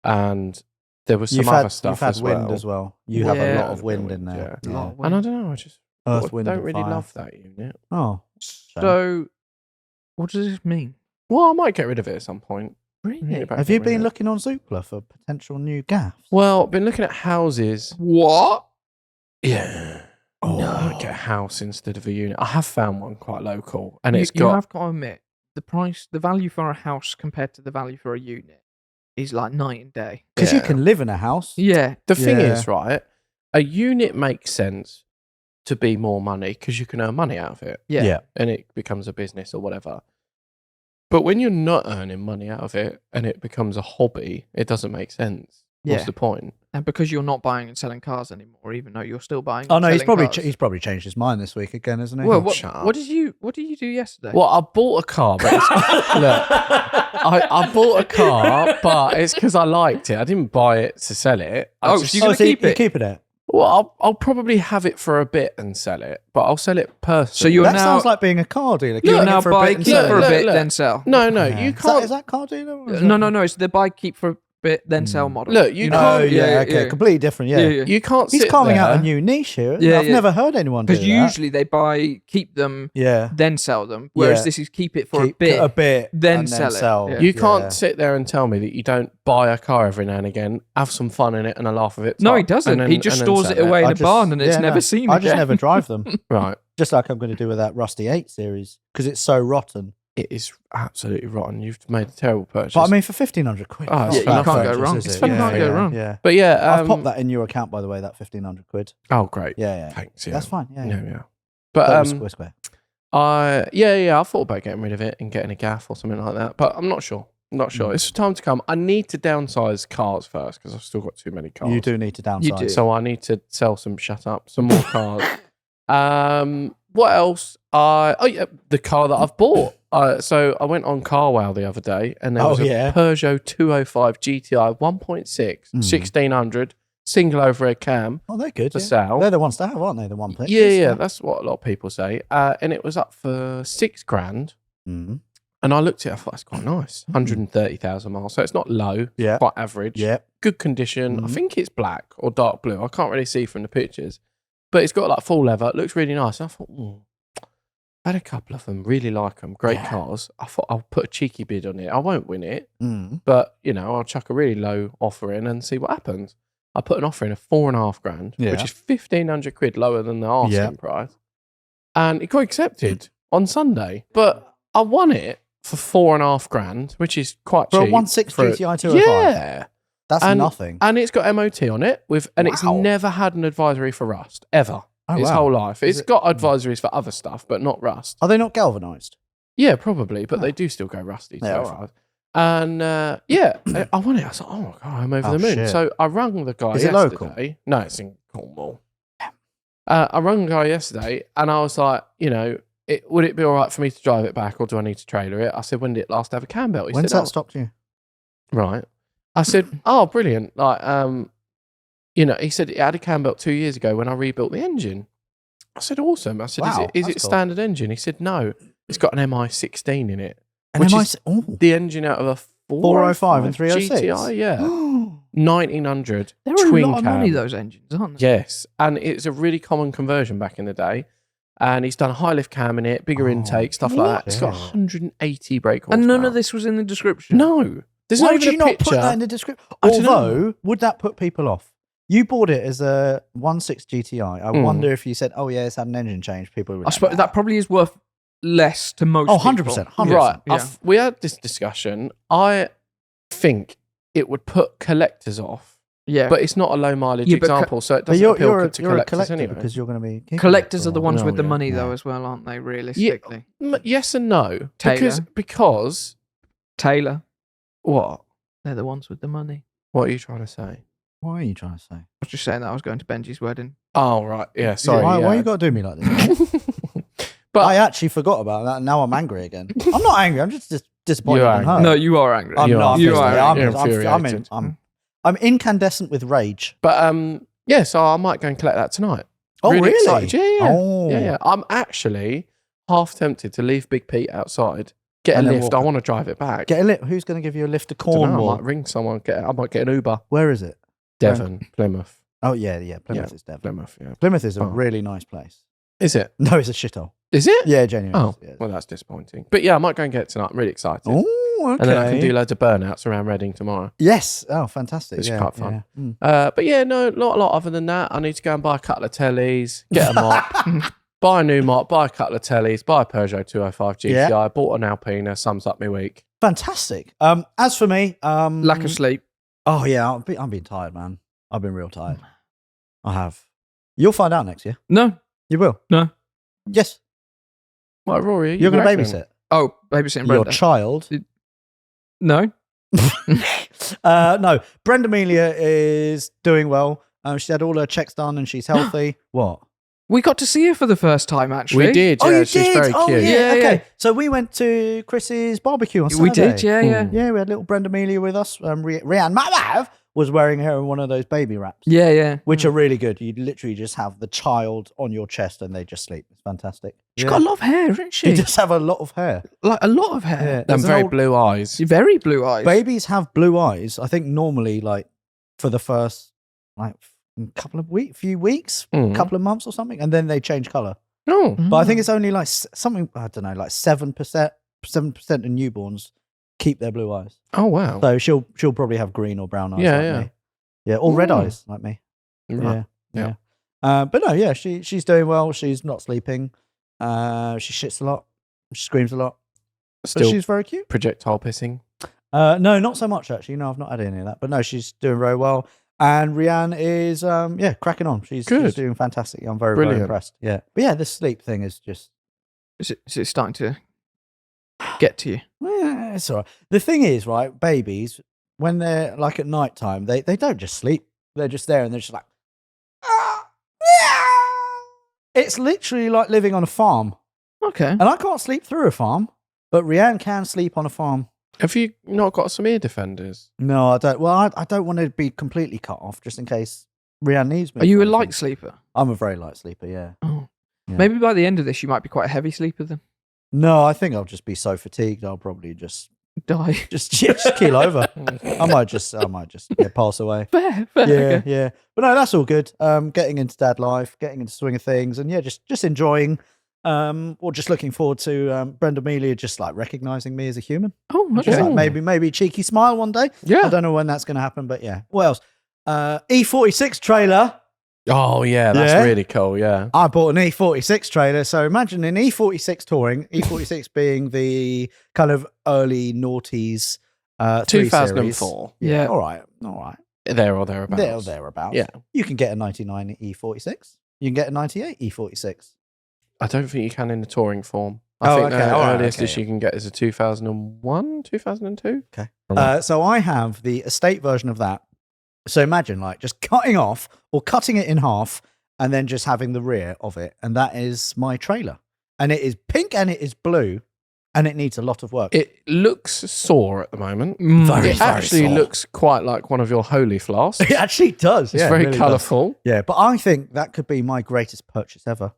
and there was some other stuff You've had as wind well. as well. You have a Yeah. lot of wind in there. Yeah. A lot of And I wind. don't know, I just Earth, wind, don't and really fire. love that unit. Oh. So, what does this mean? Well, I might get rid of it at some point. Really? About Have get you rid been of it. looking on Zoopla for potential new gaffs? Well, been looking at houses. What? Yeah. Oh. I might get a house instead of a unit. I have found one quite local, and You, it's you got have got to admit the value for a house compared to the value for a unit is like night and day. Because you Yeah. can live in a house. Yeah. The thing Yeah. is, right, a unit makes sense to be more money because you can earn money out of it. Yeah. And it becomes a business or whatever. But when you're not earning money out of it and it becomes a hobby, it doesn't make sense. Yeah. What's the point? And because you're not buying and selling cars anymore, even though you're still buying. Oh and no, he's selling probably cars. he's probably changed his mind this week again, isn't he? Well, shut up. what did you do yesterday? Well, I bought a car, but it's, look, I bought a car, but it's because I liked it. I didn't buy it to sell it. I Oh, just, so you're gonna so keep you're it? keeping it? well, I'll probably have it for a bit and sell it, but I'll sell it personally. So you're That now sounds like being a car dealer. you're Keeping now it for a buy bit and keep selling for a Look, bit look. then sell. No, Yeah. you Is can't. that car dealer? Or is No. It's the buy keep for a bit then sell model. Look, you know? can't- Oh yeah, okay, completely different. Yeah, You can't. he's sit carving there. out a new niche here. Yeah, I've yeah. never heard anyone do Because that. usually they buy keep them Yeah, then sell them, whereas Yeah. this is keep it for Keep a bit. then then sell it. Yeah. You can't sit there and tell me that you don't buy a car every now and again, have some fun in it, and a laugh of it. No, top, he doesn't. and then- He just and then stores sell it away in I a barn and it's yeah, never no. seen I again. just never drive them. Right. Just like I'm going to do with that Rusty 8 series because it's so rotten. It is absolutely rotten. You've made a terrible purchase. But I mean, for 1,500 quid, Oh, that's yeah, you not can't go purchase, wrong. is It's it? fucking can't go wrong. Yeah. but yeah, I've popped that in your account, by the way. That 1,500 quid. Oh, great. Yeah. Thanks. Yeah. That's fine. Yeah. Yeah. But We're square. I thought about getting rid of it and getting a gaff or something like that, but I'm not sure. It's time to come. I need to downsize cars first because I've still got too many cars. You do need to downsize. You do. So I need to sell some. Shut up. Some more cars. What else? The car that I've bought. So I went on CarWow the other day, and there was a Peugeot 205 GTI 1.6 1600 single overhead cam Oh, they're good. for Yeah. sale. They're the ones to have, aren't they? The one place. Yeah, that's what a lot of people say. And it was up for $6,000. Mm. And I looked at it, I thought, it's quite nice. 130,000 miles. So it's not low. Yeah. Quite average. Yeah. Good condition. I Mhm. think it's black or dark blue. I can't really see from the pictures. But it's got like full leather. It looks really nice. And I thought, I had a couple of them. Really like them. Great cars. I thought I'll put a cheeky bid on it. I won't win it. Mm. But, I'll chuck a really low offer in and see what happens. I put an offer in of $4,500, Yeah. which is 1,500 quid lower than the asking price. And it got accepted on Sunday. But I won it for $4,500, which is quite For cheap. a 1.6 for GTI 205. Yeah. That's nothing. And it's got MOT on it and it's Wow. never had an advisory for rust, ever. Oh, Its wow. whole life. Is It's it- got advisories for other stuff, but not rust. Are they not galvanized? Yeah, probably, but Oh. they do still go rusty. Yeah, 205. alright. And I won it. I was like, oh my God, I'm over Oh, the moon. shit. So I rung the guy Is it yesterday. local? No, it's in Cornwall. I rung the guy yesterday and I was like, would it be all right for me to drive it back or do I need to trailer it? I said, when did it last have a cam belt? He When's said, that stopped you? right. I said, oh, brilliant. Like, he said it had a cam belt 2 years ago when I rebuilt the engine. I said, awesome. I said, Wow, is that's it cool. standard engine? He said, no, it's got an MI16 in it, And which am I is oh. the engine out of a 405 and 306? GTI, yeah. 1900 They're a twin lot of money, cam. those engines, aren't they? Yes, and it's a really common conversion back in the day. And he's done a high lift cam in it, bigger Oh, intake, stuff like that. It's got shit. 180 brake horsepower. And none of this was in the description. No. There's Why not would even you a not picture. put that in the description? I don't know. Although, would that put people off? You bought it as a 1.6 GTI. I wonder if you said, oh, yeah, it's had an engine change. People would I suppose that probably is worth less to most Oh, people. 100%. 100%. Right. Yeah. We had this discussion. I think it would put collectors off, Yeah. but it's not a low mileage Yeah, but example, so it But doesn't you're, appeal you're, to you're a collectors collector anyway. because you're going to be keeping it collectors for are the a while. ones No, with the yeah. money, Yeah. though, as well, aren't they, realistically? Yes and no. Taylor. Because Taylor, what? they're the ones with the money. What are you trying to say? What are you trying to say? I was just saying that I was going to Benji's wedding. Oh, right. Yeah, sorry. Why, yeah. why you got to do me like this? But I actually forgot about that. And now I'm angry again. I'm not angry. I'm just disappointed You're in her. angry. No, you are angry. I'm You not. are. You I'm, are I'm, You're I'm, infuriated. I'm incandescent with rage. But yeah, so I might go and collect that tonight. Oh, really? Excited. Yeah. Oh. Yeah. I'm actually half tempted to leave Big Pete outside, get And a then lift. walk I want to drive it back. Get a lift. Who's going to give you a lift to I don't know, I Cornwall? might ring someone. I might get an Uber. Where is it? Devon, Plymouth. Oh, yeah. Plymouth is Devon. Plymouth, yeah. Plymouth is a Oh. really nice place. Is it? No, it's a shithole. Is it? Yeah, genuinely. Oh, Yeah. well, that's disappointing. But yeah, I might go and get it tonight. I'm really excited. Oh, okay. And then I can do loads of burnouts around Reading tomorrow. Yes. Oh, fantastic. It's yeah, quite fun. Yeah. Mm. But yeah, no, not a lot other than that. I need to go and buy a couple of tellies, get a mop, buy a new mop, buy a couple of tellies, buy a Peugeot 205 GTI, Yeah. bought an Alpena, sums up my week. Fantastic. As for me, Lack of sleep. Oh yeah, I'm being tired, man. I've been real tired. I have. You'll find out next year. No. You will. No. Yes. What, Rory? You're going to pregnant? babysit Oh, babysitting your Brenda. child. No. No, Brenda Amelia is doing well. She had all her checks done and she's healthy. What? We got to see her for the first time, actually. We did. Yeah, you she's did? very Oh, cute. yeah. Yeah, Okay. yeah. So we went to Chris's barbecue on Saturday. We did, yeah. Yeah, we had little Brenda Amelia with us. Rianne, my wife, was wearing her in one of those baby wraps. Yeah. Which are really good. You literally just have the child on your chest and they just sleep. It's fantastic. She's got a lot of hair, isn't she? You just have a lot of hair. Like a lot of hair. Yeah. And There's an very old- blue eyes. Very blue eyes. Babies have blue eyes. I think normally, like for the first few weeks, couple of months or something, and then they change color. Oh. But I think it's only like something, I don't know, like 7% of newborns keep their blue eyes. Oh, wow. So she'll probably have green or brown eyes. Yeah, like yeah. me. Yeah, or red Ooh. eyes like me. Right. Yeah. But no, yeah, she's doing well. She's not sleeping. She shits a lot. She screams a lot. But Still she's very cute. projectile pissing. No, not so much actually. No, I've not had any of that. But no, she's doing very well. And Rianne is, cracking on. She's doing fantastic. I'm very, very Brilliant. impressed. Yeah. But yeah, this sleep thing is just... Is it starting to get to you? It's all right. The thing is, right, babies, when they're like at night time, they don't just sleep. They're just there and they're just like... It's literally like living on a farm. Okay. And I can't sleep through a farm, but Rianne can sleep on a farm. Have you not got some ear defenders? No, I don't. Well, I don't want to be completely cut off just in case Rianne needs me. Are you for a anything. light sleeper? I'm a very light sleeper, yeah. Oh. Yeah. Maybe by the end of this, you might be quite a heavy sleeper then. No, I think I'll just be so fatigued. I'll probably just Die. keel over. I might just pass away. Fair. Yeah, Okay. yeah. But no, that's all good. Getting into dad life, getting into swing of things, and yeah, just enjoying. Or just looking forward to Brenda Amelia just like recognizing me as a human. Oh, okay. Just like maybe a cheeky smile one day. Yeah. I don't know when that's going to happen, but yeah. What else? E46 trailer. Oh, yeah. That's Yeah. really cool. Yeah. I bought an E46 trailer. So imagine an E46 touring, E46 being the kind of early noughties 3 series. 2004. Yeah. All right. There or thereabouts. There or thereabouts. Yeah. You can get a 99 E46. You can get a 98 E46. I don't think you can in the touring form. Oh, I think okay. the All right, earliest okay, you can get is a 2001, 2002. Okay. So I have the estate version of that. So imagine like just cutting off or cutting it in half and then just having the rear of it. And that is my trailer. And it is pink and it is blue and it needs a lot of work. It looks sore at the moment. Very, It very actually sore. looks quite like one of your holy flasks. It actually does. It's yeah, it very really does. colourful. Yeah, but I think that could be my greatest purchase ever.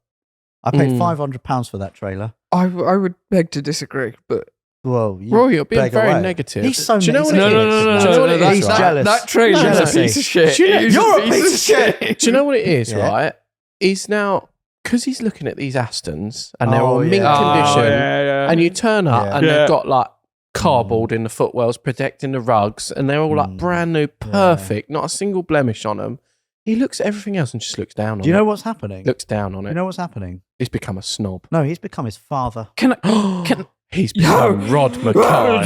I paid £500 for that trailer. I would beg to disagree, but Well, Rory, you're being beg very away. negative. He's so Do you know what negative. it is? No, Do you know what it is, he's right? jealous. that trailer's Jealousy. a piece of shit. Do you know- It is You're a piece of shit. Do you know what it is, Yeah. right? He's now, because he's looking at these Astons and they're Oh, all yeah. mint Oh, condition, yeah. and you turn up Yeah. and Yeah. they've got like cardboard in the footwells protecting the rugs, and they're all like brand new, perfect, not a single blemish on them. He looks at everything else and just looks down on it. Do you know what's happening? Looks down on it. You know what's happening? He's become a snob. No, he's become his father. Can I? He's become Rod McCall.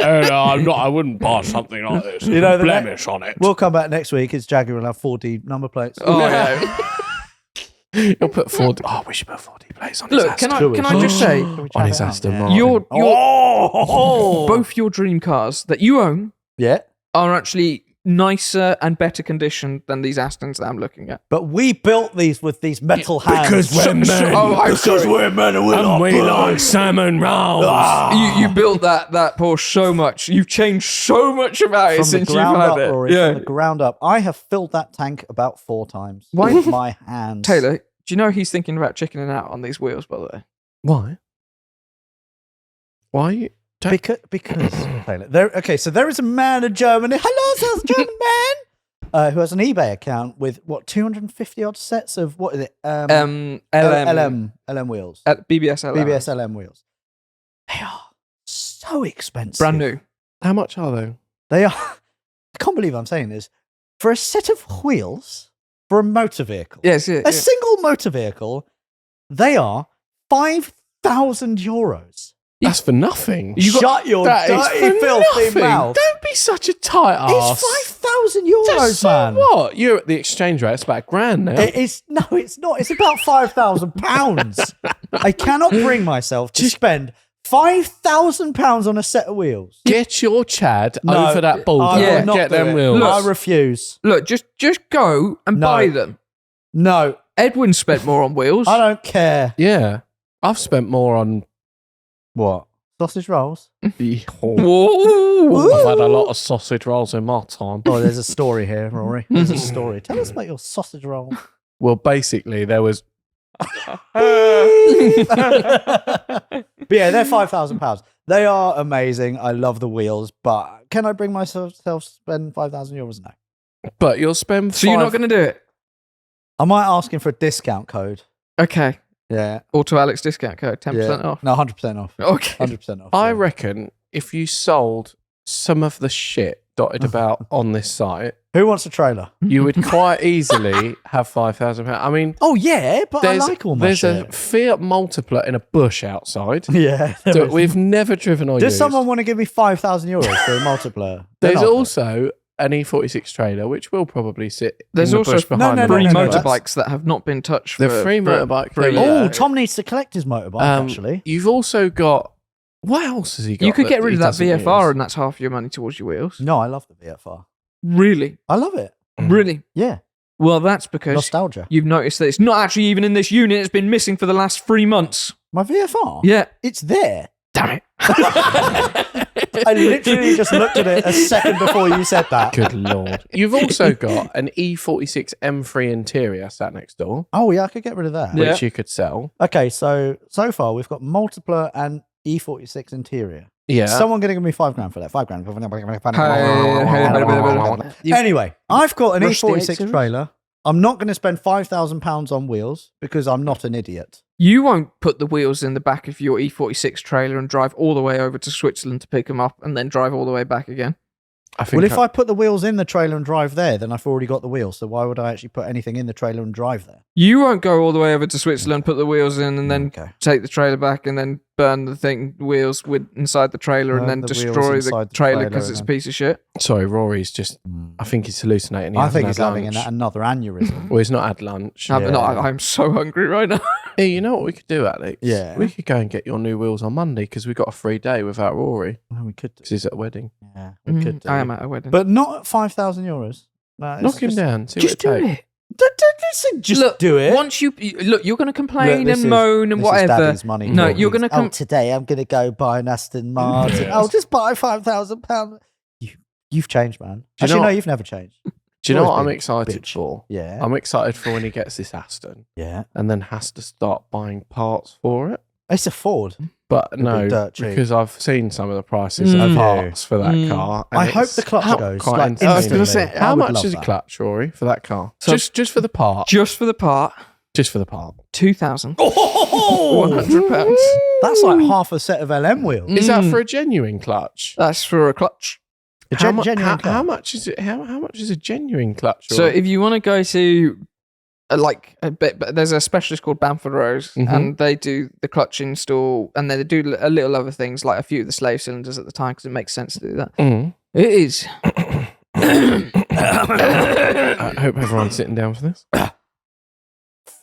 I wouldn't buy something like this. You know, the blemish on it. We'll come back next week. His Jaguar will have 4D number plates. Oh yeah. You'll put 4D. Oh, we should put 4D plates on his Look, Aston. can I just say, On his Aston Martin. your Oh! both your dream cars that you own Yeah, are actually nicer and better condition than these Astons that I'm looking at. but we built these with these metal hands. Because we're men. Oh, I'm sorry. we're men and we're And we like salmon rolls. You built that Porsche so much. You've changed so much about it From the since you've ground had up, it. Rory, Yeah. from the ground up. I have filled that tank about 4 times Why- with my hands. Taylor, do you know he's thinking about chickening out on these wheels, by the way? Why? Why are you... Because Taylor, there is a man in Germany. Hello, there's a German man who has an eBay account with 250 odd sets of what is it? LM wheels, BBS LM. BBS LM wheels. They are so expensive, Brand new. How much are they? They are. I can't believe I'm saying this. For a set of wheels for a motor vehicle, Yes, yeah. a single motor vehicle, they are €5,000. That's for nothing. Shut your That is dirty, for filthy nothing. mouth. Don't be such a tight ass. It's €5,000, So man. what? You're at the exchange rate. It's about £1,000 now. It's not. It's about £5,000. I cannot bring myself to spend £5,000 on a set of wheels. Get your Chad No, over that ball. I will not Get do them it. wheels. I refuse. Look, just go and No. buy them. No, Edwin spent more on wheels. I don't care. Yeah. I've spent more on... What? Sausage rolls? Whoa. I've had a lot of sausage rolls in my time. Oh, there's a story here, Rory. There's a story. Tell us about your sausage roll. Well, basically, there was... But yeah, they're £5,000. They are amazing. I love the wheels, but can I bring myself to spend €5,000? No. But you'll spend So you're not going to do it? I might ask him for a discount code. Okay. Yeah. Autoalex discount code, 10% Yeah. off. No, 100% off. Okay. 100% off. I yeah. reckon if you sold some of the shit dotted about on this site, Who wants a trailer? you would quite easily have £5,000. I mean, Oh, yeah, but I like all my there's shit. a Fiat Multipla in a bush outside Yeah. there that is. we've never driven or Does used. someone want to give me €5,000 for a multiplier? There's Then I'll also an E46 trailer, which will probably sit There's in the also bush behind no, the free no, multiplier. motorbikes that have not been touched The for free motorbike. for a thing. year. Oh, Tom needs to collect his motorbike, actually. You've also got... What else has he got? You could get rid he of that doesn't VFR use? and that's half your money towards your wheels. No, I love the VFR. Really? I love it. Really? Yeah. Well, that's because Nostalgia. you've noticed that it's not actually even in this unit. It's been missing for the last 3 months. My VFR? Yeah. It's there. Damn it. I literally just looked at it a second before you said that. Good lord. You've also got an E46 M3 interior sat next door, Oh, yeah, I could get rid of that. Yeah. which you could sell. Okay, so far we've got Multipla and E46 interior. Yeah. Someone going to give me £5,000 for that. £5,000. Hey. Anyway, I've got an Rush the 8 E46 series? trailer. I'm not going to spend £5,000 on wheels because I'm not an idiot. You won't put the wheels in the back of your E46 trailer and drive all the way over to Switzerland to pick them up and then drive all the way back again. I think Well, if I put the wheels in the trailer and drive there, then I've already got the wheels. So why would I actually put anything in the trailer and drive there? You won't go all the way over to Switzerland, put the wheels in, and then Okay. take the trailer back and then burn the wheels with inside the trailer and Burn then the wheels destroy inside the the trailer trailer because and it's a then- piece of shit. Sorry, Rory's just... I think he's hallucinating. He I hasn't think he's had having lunch. another aneurysm. Well, he's not had lunch. No, but no, Yeah. I'm so hungry right now. Hey, you know what we could do, Alex? Yeah. We could go and get your new wheels on Monday because we've got a free day without Rory Oh, we could do. because he's at a wedding. Yeah, we could do. I am at a wedding. But not at €5,000. No, it's Knock him just- down. See just what it do takes. it. Just Look, do it. Once look, you're going to complain Look, this and is- moan and this is whatever. Daddy's money No, talking. you're going to Oh, come. today I'm going to go buy an Aston Martin. Oh, just buy £5,000. You've changed, man. you Actually, know no, what- you've never changed. Do you know Always what I'm been a excited bitch. for? Yeah. I'm excited for when he gets this Aston Yeah. and then has to start buying parts for it. It's a Ford. But It'll be no, dirt cheap. because I've seen some of the prices Mm. of Have parts for that Mm. car. and I hope it's the clutch goes. quite Like, insane. I was gonna instantly. say, I How would much love is a that. clutch, Rory, for that car? So- just for the part. Just for the part, Just for the part. 2,000. Oh, £100. that's like half a set of LM wheels. Is that Mm. for a genuine clutch? That's for a clutch. A How, mu- genuine how, car. how much is it? How much is a genuine clutch? So Rory? if you want to go to but there's a specialist called Bamford Rose, Mhm. and they do the clutch install, and they do a little other things like a few of the slave cylinders at the time because it makes sense to do that. Mm. It is I hope everyone's sitting down for this.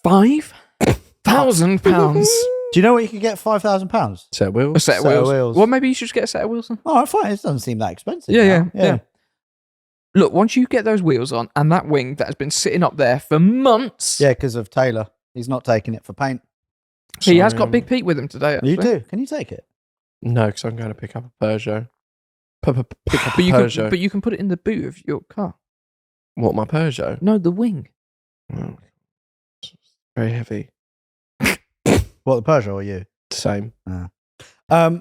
£5,000. Do you know what you could get for £5,000? Set A wheels. set of Set of wheels. wheels. Well, maybe you should just get a set of wheels then. Oh, fine. It doesn't seem that expensive. Yeah, now. yeah. Look, once you get those wheels on and that wing that has been sitting up there for months, Yeah, because of Taylor. He's not taking it for paint. he has Sorry, got Big Pete with him today. You actually. do. Can you take it? No, because I'm going to pick up a Peugeot. Pick up a But you Peugeot. can put it in the boot of your car. What, my Peugeot? No, the wing. Oh, it's very heavy. What, the Peugeot or you? Same.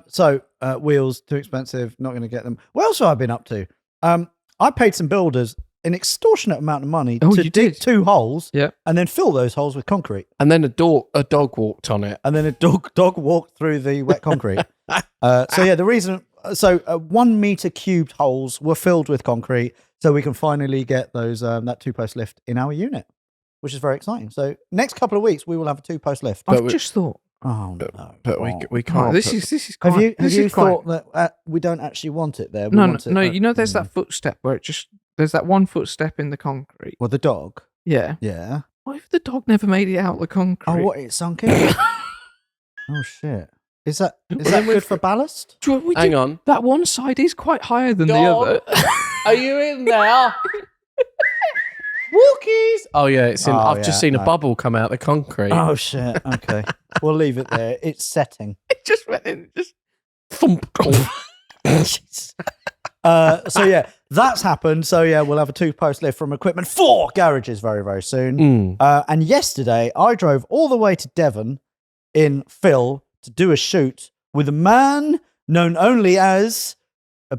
So wheels, too expensive, not going to get them. What else have I been up to? I paid some builders an extortionate amount of money Oh, to you dig did? 2 holes Yep. and then fill those holes with concrete. And then a dog walked on it. And then a dog walked through the wet concrete. So yeah, the reason, 1 meter cubed holes were filled with concrete so we can finally get those that 2-post lift in our unit, which is very exciting. So next couple of weeks we will have a 2-post lift. But I've just thought. Oh no! But Oh. we can't. This put- is Have quite, you this is quite- thought that we don't actually want it there? We No, want it no. at- You know, there's that footstep where it just there's that 1 footstep in the concrete. Well, the dog. Yeah. Yeah. What if the dog never made it out the concrete? Oh, what? It sunk in? Oh, shit. Is that good for ballast? Hang on. That one side is quite higher than Dog. the other. Are you in there? Walkies. Oh yeah, it's in. I've just seen a bubble come out the concrete. Oh shit. Okay. We'll leave it there. It's setting. It just went in. Just Thump. So yeah, that's happened. So yeah, we'll have a 2-post lift from equipment 4 garages very, very soon. And yesterday I drove all the way to Devon in Phil to do a shoot with a man known only as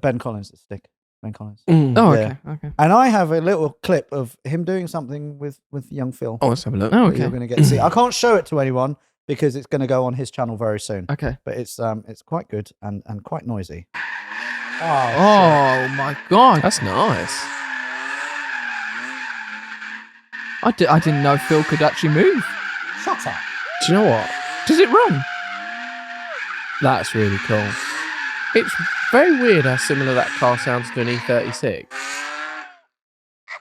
Ben Collins at Stick. Ben Collins. Oh, okay. And I have a little clip of him doing something with young Phil. Oh, let's have a look. Oh, That you're okay. going to get to see. I can't show it to anyone because it's going to go on his channel very soon. Okay. But it's quite good and quite noisy. Oh my god. That's nice. I didn't know Phil could actually move. Shut up. Do you know what? Does it run? That's really cool. It's very weird how similar that car sounds to an E36.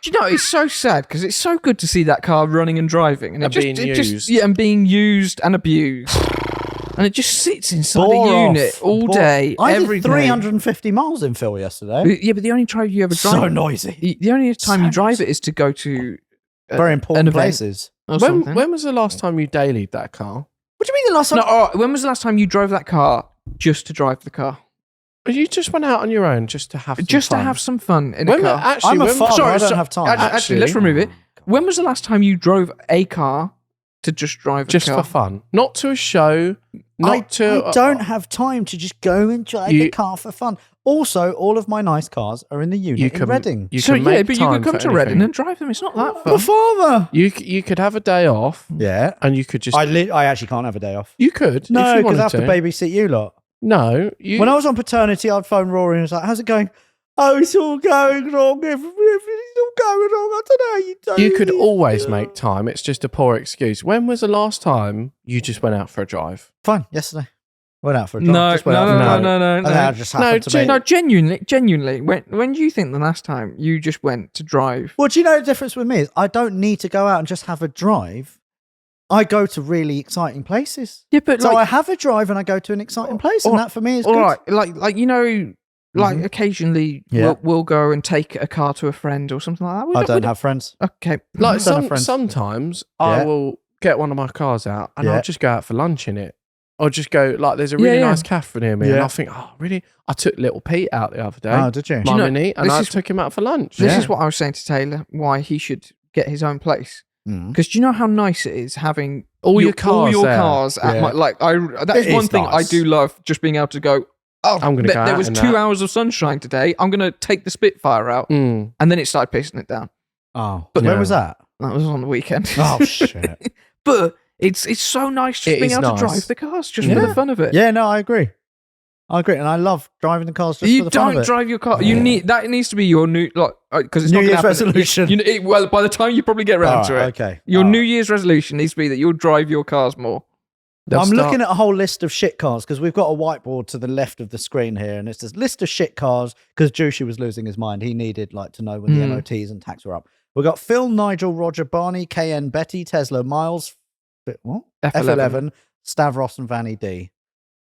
Do you know, it's so sad because it's so good to see that car running and driving and And being used. and being used and abused. And it just sits inside Bore a off. unit all day, I every did day. 350 miles in Phil yesterday. Yeah, but the only time you ever drive So noisy. the only time So you drive noisy. it is to go to Very an important event places. or something. When was the last time you dailied that car? What do you mean the last time? No, all right, when was the last time you drove that car just to drive the car? You just went out on your own just to have some Just fun. to have some fun in When a car. actually, I'm a when- father. sorry, I don't so- have time. Actually, let's remove it. When was the last time you drove a car to just drive a just car? for fun, not to a show, not to. I don't have time to just go and drive the car for fun. Also, all of my nice cars are in the unit in Reading. You So can yeah, make but you time could come for to anything. Reading and drive them. It's not that My fun. father. You could have a day off, Yeah. and you could just. I actually can't have a day off. You could. No, if you because I wanted have to babysit you lot. No, you. When I was on paternity, I'd phone Rory and was like, how's it going? Oh, it's all going wrong. Everything's all going wrong. I don't know how you do You could it. always make time. It's just a poor excuse. When was the last time you just went out for a drive? Fine, yesterday. Went out for a drive. No, Just went out for a drive. no. And that just happened to me. No, genuinely. When do you think the last time you just went to drive? Well, do you know the difference with me is I don't need to go out and just have a drive. I go to really exciting places. Yeah, but So I have a drive and I go to an exciting place, and that for me is all good. right, like you know, like occasionally Yeah. we'll go and take a car to a friend or something like that. We I don't have friends. Okay, Like Don't have friends. sometimes Yeah. I will get one of my cars out and Yeah. I'll just go out for lunch in it. Or just go, like, there's a really Yeah. nice cafe near me. And Yeah. I'll think, oh, really? I took little Pete out the other day. Oh, did you? Do you know, Mum and Eat, and this I is- took him out for lunch. This Yeah. is what I was saying to Taylor. Why he should get his own place. Mm. Because do you know how nice it is having All your all cars your there. cars at Yeah. my That It is one is thing I nice. do love. Just being able to go. Oh, I'm gonna go there out was in 2 that." hours of sunshine today. I'm gonna take the Spitfire out, Mm. and then it started pissing it down. Oh, But- when Yeah. was that? That was on the weekend. Oh, shit. But it's so nice just It being is able nice. to drive the cars just for Yeah. the fun of it. Yeah, no, I agree. And I love driving the cars just You for the fun don't of it. drive your car. You need that needs to be your new because it's New not gonna Year's happen. resolution. Well, by the time you probably get around All to right, it, okay. your All New right. Year's resolution needs to be that you'll drive your cars more. I'm looking at a whole list of shit cars because we've got a whiteboard to the left of the screen here, and it's this list of shit cars because Juicy was losing his mind. He needed to know when the MOTs and tax were up. We've got Phil, Nigel, Roger, Barney, KN, Betty, Tesla, Miles, what? F11, Stavros, and Vanny D.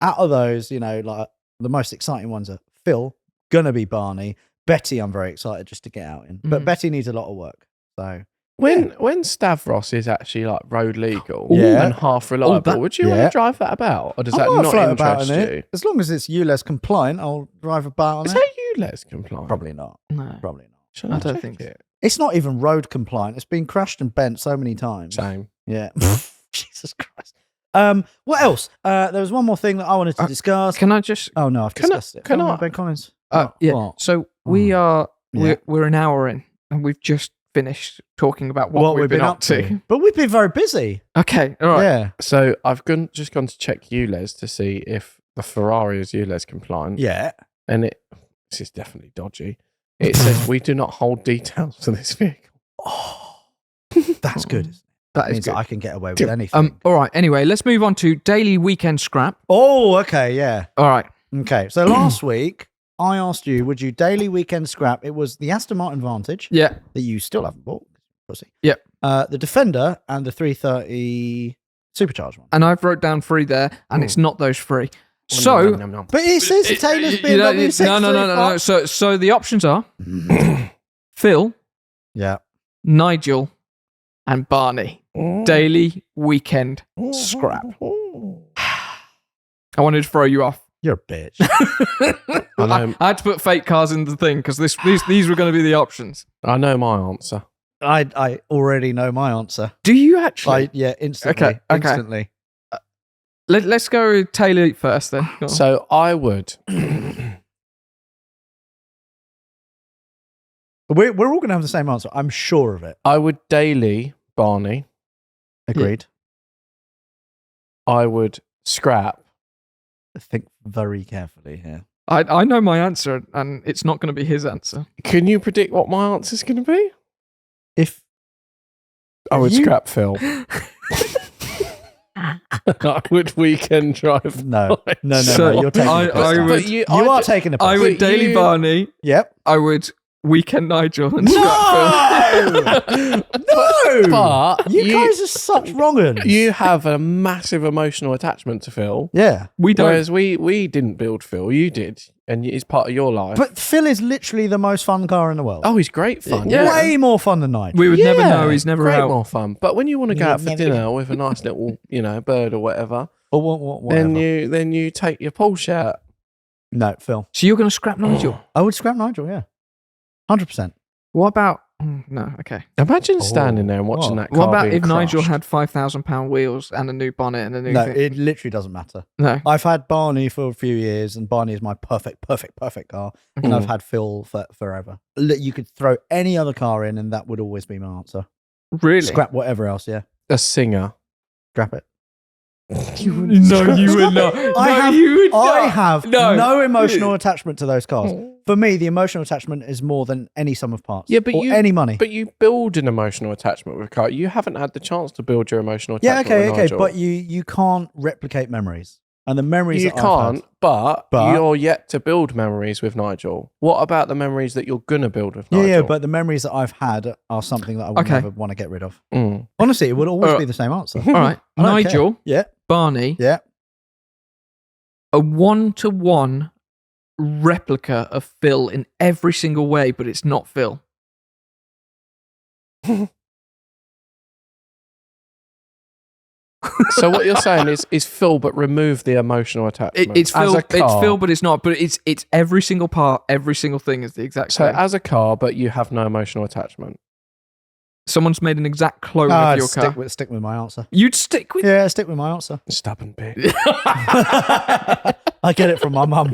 Out of those, the most exciting ones are Phil, gonna be Barney, Betty. I'm very excited just to get out in, but Betty needs a lot of work. So When Stavros is actually like road legal Yeah. and half reliable, would you want yeah. to drive that about? Or does that I'll not float about interest in you? it. As long as it's ULEZ compliant, I'll drive about on Is it. that you, Les compliant? Probably not. No, Probably not. Shall I don't check think so. it? It's not even road compliant. It's been crashed and bent so many times. Same. Yeah. Jesus Christ. What else? There was one more thing that I wanted to discuss. can I just? Oh no, I've Can I- discussed it. can Tell me, I- Ben Collins? Yeah. What? So we Oh. are Yeah. we're an hour in, and we've just finished talking about what we've been up to. But we've been very busy. Okay, all right. Yeah. So I've just gone to check ULEZ to see if the Ferrari is ULEZ compliant. Yeah. And this is definitely dodgy. It says we do not hold details for this vehicle. Oh, that's good. Isn't it? That is Means good. that I can get away with anything. All right. Anyway, let's move on to daily weekend scrap. Oh, okay. Yeah. All right. Okay. So last week I asked you, would you daily, weekend scrap? It was the Aston Martin Vantage Yeah. that you still haven't bought. Pussy. Yep. The Defender and the 330 Supercharged one. And I've wrote down 3 there, and it's not those 3. So, No. But it says Taylor's BMW 635. No. So the options are Phil, Yeah. Nigel, and Barney. Daily, weekend, scrap. I wanted to throw you off. You're a bitch. I had to put fake cars in the thing because these were going to be the options. I know my answer. I already know my answer. Do you actually? Instantly. Okay. Instantly. Let's go with Taylor first then. Go on. So I would. We're all going to have the same answer. I'm sure of it. I would daily Barney. Agreed. I would scrap. Think very carefully here. I know my answer, and it's not going to be his answer. Can you predict what my answer is going to be? If I would you- scrap Phil. I would weekend drive. No, So you're taking I the piss. would- But You are taking the piss. I would But daily you- Barney. Yep. I would weekend Nigel and scrap Phil. No! But You guys are such wrong-uns. you have a massive emotional attachment to Phil. Yeah. We don't. Whereas we didn't build Phil. You did. And it's part of your life. But Phil is literally the most fun car in the world. oh, he's great fun. Yeah. Way more fun than Nigel. We would never Yeah, know. He's never great out. more fun. But when you want to go Yeah, out for never. dinner with a nice little, bird or whatever, Or whatever. then you take your Porsche out. No, Phil. So you're going to scrap Nigel? I would scrap Nigel, yeah. 100%. What about? No, okay. Imagine standing there and watching what? that car What about being if Nigel crushed. had £5,000 wheels and a new bonnet and a new No, thing? it literally doesn't matter. No. I've had Barney for a few years, and Barney is my perfect car. And I've had Phil for forever. You could throw any other car in, and that would always be my answer. Really? Scrap whatever else, yeah. a singer? Scrap it. No, you would not. I have No. no emotional attachment to those cars. For me, the emotional attachment is more than any sum of parts. Yeah, but or you- any money. But you build an emotional attachment with a car. You haven't had the chance to build your emotional Yeah, attachment with okay, Nigel. but you can't replicate memories. And the memories You that I've can't, had, but But- you're yet to build memories with Nigel. What about the memories that you're going to build with Nigel? yeah, but the memories that I've had are something that I would Okay. never want to get rid of. Mm. Honestly, it would always be the same answer. All right. I don't Nigel, care. Yeah, Barney, yeah. a 1-to-1 replica of Phil in every single way, but it's not Phil. So what you're saying is Phil, but remove the emotional attachment. It's As Phil. a car. It's Phil, but it's not. But it's every single part, every single thing is the exact So same. as a car, but you have no emotional attachment. Someone's made an exact clone of your car. Stick with my answer. You'd stick with. Yeah, stick with my answer. Stubborn bitch. I get it from my mum.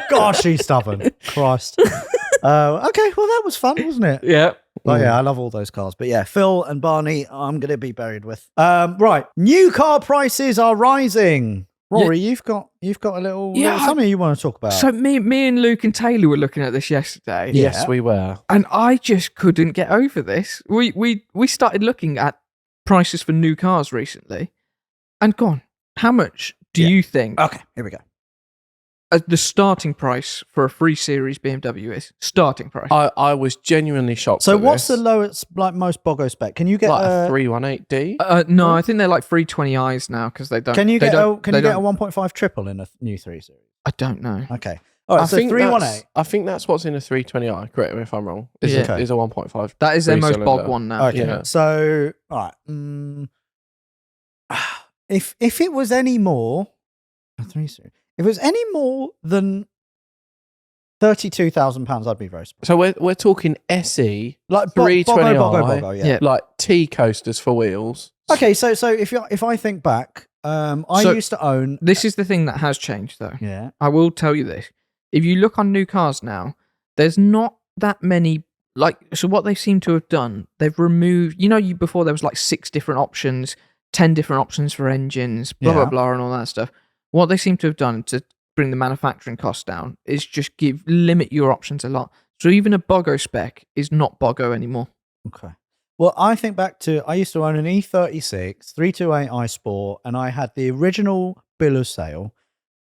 God, she's stubborn. Christ. Okay, well, that was fun, wasn't it? Yeah. Oh yeah, I love all those cars. But yeah, Phil and Barney, I'm going to be buried with. Right, new car prices are rising. Rory, you've got a little something you want to talk about. So me and Luke and Taylor were looking at this yesterday. Yeah. Yes, we were. And I just couldn't get over this. We started looking at prices for new cars recently, and gone. How much do you think Okay, here we go. the starting price for a 3 Series BMW is? Starting price. I was genuinely shocked. So at what's this. the lowest, most Bogo spec? Can you get like a 318D? No, I think they're like 320i's now because they don't. Can you they get don't- a they get a don't- 1.5 triple in a new 3 Series? I don't know. Okay. All right, so 318. I think that's what's in a 320i. Correct me if I'm wrong. Is Yeah. a 1.5. That is their most three-cylinder. bog one now. Okay. Yeah. So, all right. If it was any more, if it was any more than £32,000, I'd be very surprised. So we're talking SE, Like 320i, Bogo, yeah. Yeah. like T coasters for wheels. Okay, so if I think back, I So- used to own. This is the thing that has changed, though. Yeah. I will tell you this. If you look on new cars now, there's not that many. So what they seem to have done, they've removed. Before there was like 6 different options, 10 different options for engines, blah Yeah. blah blah, and all that stuff. What they seem to have done to bring the manufacturing costs down is just limit your options a lot. So even a Bogo spec is not Bogo anymore. Okay. Well, I think back to I used to own an E36 328i Sport, and I had the original bill of sale,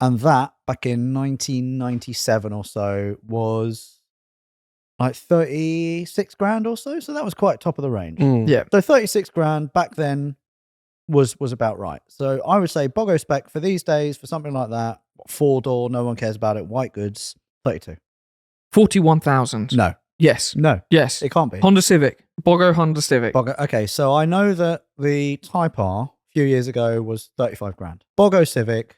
And that, back in 1997 or so, was like 36 grand or so. So that was quite top of the range. Yeah. So 36 grand back then was about right. So I would say Bogo spec for these days, for something like that, 4-door, no one cares about it, white goods, 32. 41,000. No. Yes. No. Yes. It can't be. Honda Civic. Bogo Honda Civic. Bogo, okay, so I know that the Type R a few years ago was 35 grand. Bogo Civic,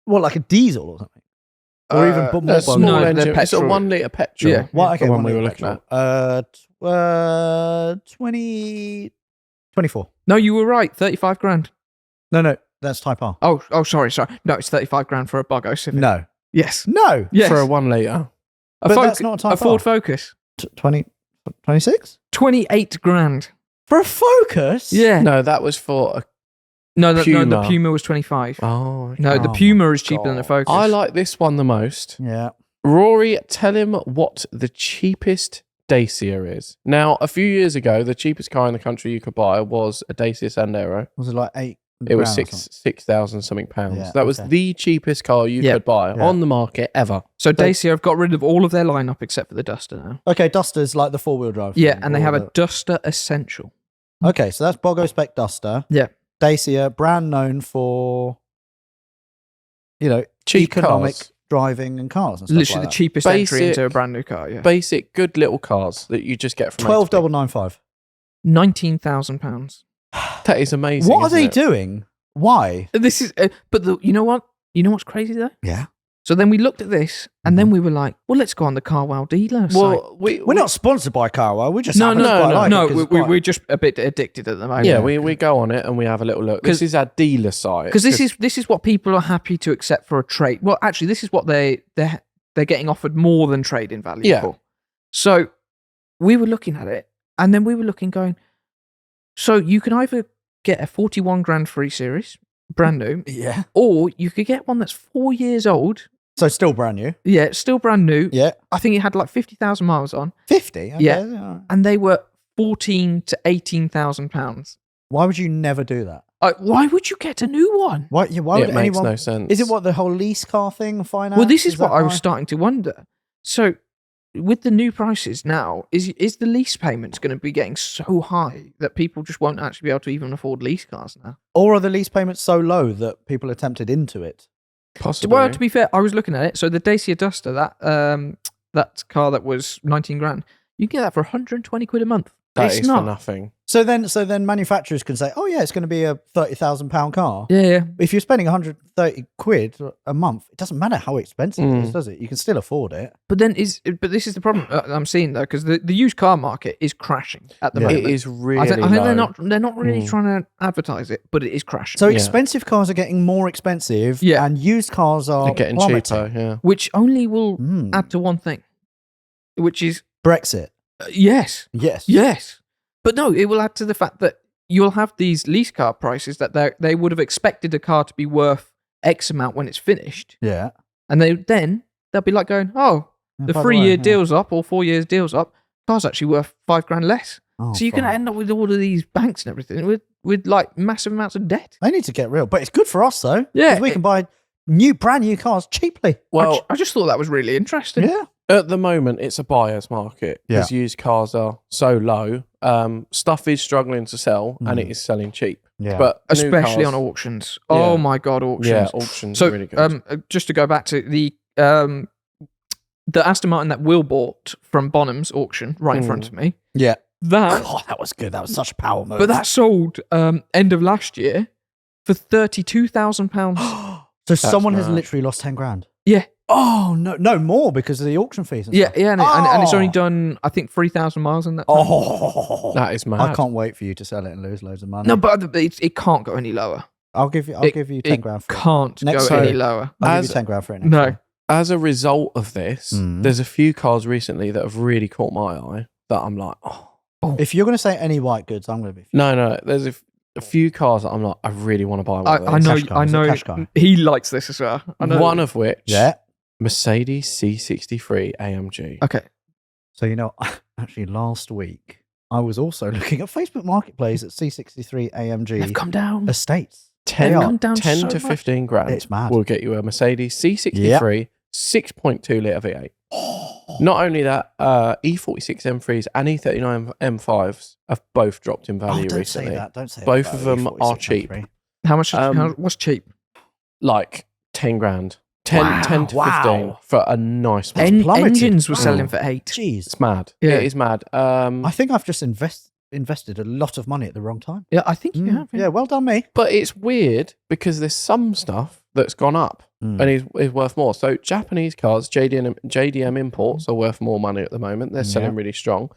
what, like a diesel or something? Or even more a small No, engine. they're It's a petrol. 1 litre petrol. Yeah. What? Okay, the one one we were litre looking at. petrol. 24. No, you were right. 35 grand. No, that's Type R. Oh, sorry. No, it's 35 grand for a Bogo Civic. No. Yes. No. Yes. For a 1 litre. But that's not a Type A Ford R. Focus. 26? 28 grand. For a Focus? Yeah. No, that was for a... No, the Puma. Puma was 25. Oh, okay. No, the Oh Puma my is cheaper than the God. Focus. I like this one the most. Yeah. Rory, tell him what the cheapest Dacia is. Now, a few years ago, the cheapest car in the country you could buy was a Dacia Sandero. Was it like 8? It was grand or something? 6,000 something pounds. Yeah, That was okay. the cheapest car you Yeah. could buy Yeah. on the market ever. So Dacia have got rid of all of their lineup except for the Duster now. Okay, Duster's like the 4-wheel drive. Yeah, thing, and they or have a the- Duster Essential. Okay, so that's Bogo spec Duster. Yeah. Dacia, brand known for, Cheap economic cars. driving and cars and stuff Literally like the cheapest entry Basic- into a brand new car, yeah. Basic, good little cars that you just get from 12,995. £19,000. That is amazing. What are isn't they it? doing? Why? This is, you know what? You know what's crazy though? Yeah. So then we looked at this, and then we were like, well, let's go on the CarWow dealer site. Well, We're not sponsored by CarWow. We're just No, happen to no, quite no, like no, it 'cause it's we, quite- we're just a bit addicted at the moment. yeah, we go on it and we have a little look. This is our dealer site. Because this is what people are happy to accept for a trade. Well, actually, this is what they're getting offered more than trade-in value Yeah. for. So we were looking at it, and then we were looking, going, so you can either get a 41 grand 3 Series, brand new, Yeah. or you could get one that's 4 years old. So still brand new. Yeah, it's still brand new. Yeah. I think it had like 50,000 miles on, 50. Okay. Yeah. and they were 14 to 18,000 pounds. Why would you never do that? Why would you get a new one? Why would it makes anyone? no sense. Is it what the whole lease car thing? Finance? Well, this is what that I was why? starting to wonder. So, with the new prices now, is the lease payments going to be getting so high that people just won't actually be able to even afford lease cars now? Or are the lease payments so low that people are tempted into it? Possibly? Well, to be fair, I was looking at it. So the Dacia Duster, that car that was 19 grand, you can get that for 120 quid a month. That It's is not. for nothing. So then manufacturers can say, oh yeah, it's going to be a £30,000 car. Yeah. If you're spending 130 quid a month, it doesn't matter how expensive it is, Mm. does it? You can still afford it. But this is the problem I'm seeing though, because the used car market is crashing at the Yeah. moment. It is really I think low. they're not really Mm. trying to advertise it, but it is crashing. So Yeah. expensive cars are getting more expensive, Yeah. and used cars are They're getting plummeting. cheaper, yeah. which only will Mm. add to one thing, which is Brexit. yes. Yes. But no, it will add to the fact that you'll have these lease car prices that they would have expected a car to be worth X amount when it's finished. Yeah. And they'll be like going, oh, the By 3 way, year yeah. deal's up or 4 years deal's up. Car's actually worth 5 grand less. Oh, So you're going to fuck. end up with all of these banks and everything with like massive amounts of debt. They need to get real, but it's good for us though. Yeah, 'cause we it- can buy brand new cars cheaply. Well, I just thought that was really interesting. Yeah. at the moment, it's a buyer's market because used cars are so low. Stuff is struggling to sell and it is selling cheap. Yeah. But new Especially cars- on auctions. Yeah. Oh my God, auctions. Yeah, auctions So, are really good. just to go back to the Aston Martin that Will bought from Bonham's auction right in front of me, yeah. that God, that was good. That was such a power move. but that sold end of last year for £32,000. so someone has mad. literally lost 10 grand. Yeah, Oh no more because of the auction fees. And yeah, stuff. yeah, and it's only Oh. done I think 3,000 miles in that. time. Oh, That is mad. I can't wait for you to sell it and lose loads of money. No, but it can't go any lower. I'll give you It- 10 it grand for it. Can't Next go any time. lower. I'll give As- you 10 grand for it. Next No. time. As a result of this, Mm. there's a few cars recently that have really caught my eye that I'm like, If you're going to say any white goods, I'm going to be. no. There's a few cars that I'm like, I really want to buy one of I these. know, Qashqai, I is it know. Qashqai? He likes this as well. I know. One of which, Yeah. Mercedes C63 AMG. Okay. So, actually last week, I was also looking at Facebook Marketplace at C63 AMG They've come down. Estates. They are. 10 so to much. 15 grand It's mad. will get you a Mercedes C63 6.2 litre V8. Not only that, E46 M3s and E39 M5s have both dropped in value don't recently. say that. Don't say Both that of about them E46 are cheap. M3. How much? What's cheap? Like 10 grand. 10 to 15 Wow. for a nice one. plummeted. Engines were Wow. selling for 8. Jeez. It's mad. Yeah. It is mad. I think I've just invested a lot of money at the wrong time. Yeah, I think you have. Yeah, well done, me. But it's weird because there's some stuff that's gone up and is worth more. So Japanese cars, JDM imports are worth more money at the moment. They're selling really strong.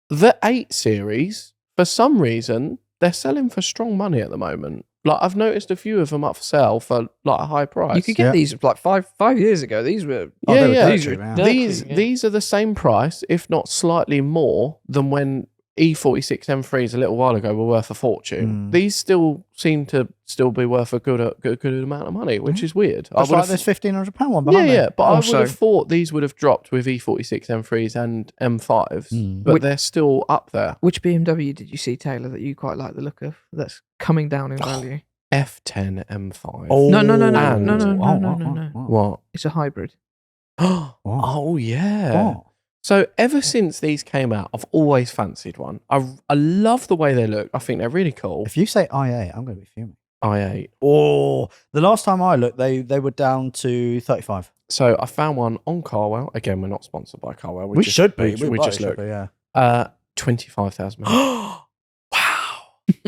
The 8 Series, for some reason, they're selling for strong money at the moment. Like I've noticed a few of them up for sale for like a high price. You could get these like five years ago. These were These are the same price, if not slightly more than when E46 M3s a little while ago were worth a fortune. These still seem to be worth a good amount of money, which is weird. I like this £1,500 one behind me. But I would have thought these would have dropped with E46 M3s and M5s, but they're still up there. Which BMW did you see, Taylor, that you quite like the look of? That's coming down in value. F10 M5. No. What? It's a hybrid. Oh yeah. So ever since these came out, I've always fancied one. I love the way they look. I think they're really cool. If you say i8, I'm going to be fuming. i8. Oh, the last time I looked, they were down to 35. So I found one on Carwell. Again, we're not sponsored by Carwell. We should be. We just looked. Yeah. 25,000. Wow.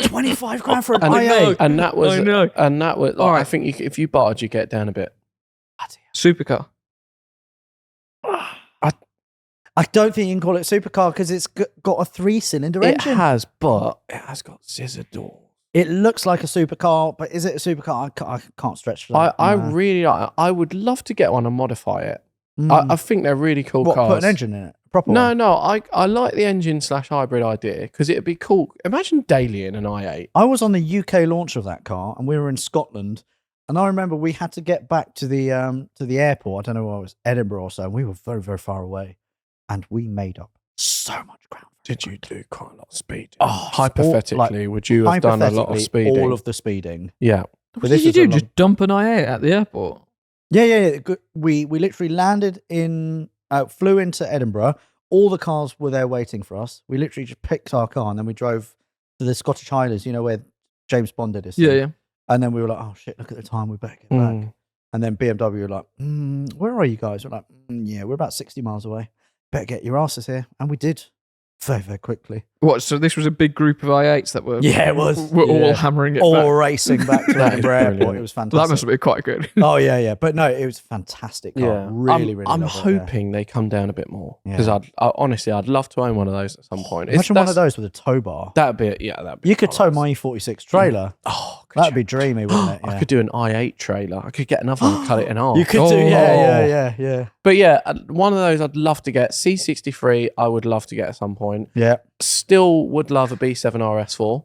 25 grand for an i8. And that was. I know. And that was. Like, All right. I think if you barge, you get down a bit. Supercar. I don't think you can call it supercar because it's got a 3-cylinder It engine. has, but it has got scissor doors. It looks like a supercar, but is it a supercar? I can't stretch for that. I really like it. I would love to get one and modify it. I think they're really cool What, cars. put an engine in it? A proper No, one? no. I like the engine/hybrid idea because it'd be cool. Imagine daily in an i8. I was on the UK launch of that car, and we were in Scotland. And I remember we had to get back to the airport. I don't know where it was, Edinburgh or so. And we were very, very far away. And we made up so much ground. Did you do quite a lot of speed? Oh, hypothetically, would you have done a lot of speeding? All of the speeding. Yeah. What did you do? Just dump an i8 at the airport? Yeah. We literally landed flew into Edinburgh. All the cars were there waiting for us. We literally just picked our car and then we drove to the Scottish Highlands, you know, where James Bond did his thing. Yeah. And then we were like, oh shit, look at the time, we better get back. And then BMW were like, where are you guys? We're like, yeah, we're about 60 miles away. Better get your asses here. And we did very, very quickly. What? So this was a big group of i8s that were all hammering it all back. racing back to Edinburgh Airport. It was fantastic. That must have been quite good. Oh yeah. But no, it was a fantastic car. Yeah. Really, really I'm lovely, hoping they come down a bit more because Yeah. honestly, I'd love to own one of those at some point. Imagine one of those with a tow bar. That'd be. You could tow my E46 trailer. Oh, that'd be dreamy, wouldn't it? Yeah. I could do an i8 trailer. I could get another one and cut it in half. You could do, yeah. But yeah, one of those I'd love to get. C63, I would love to get at some point. Yeah. Still would love a B7 RS4.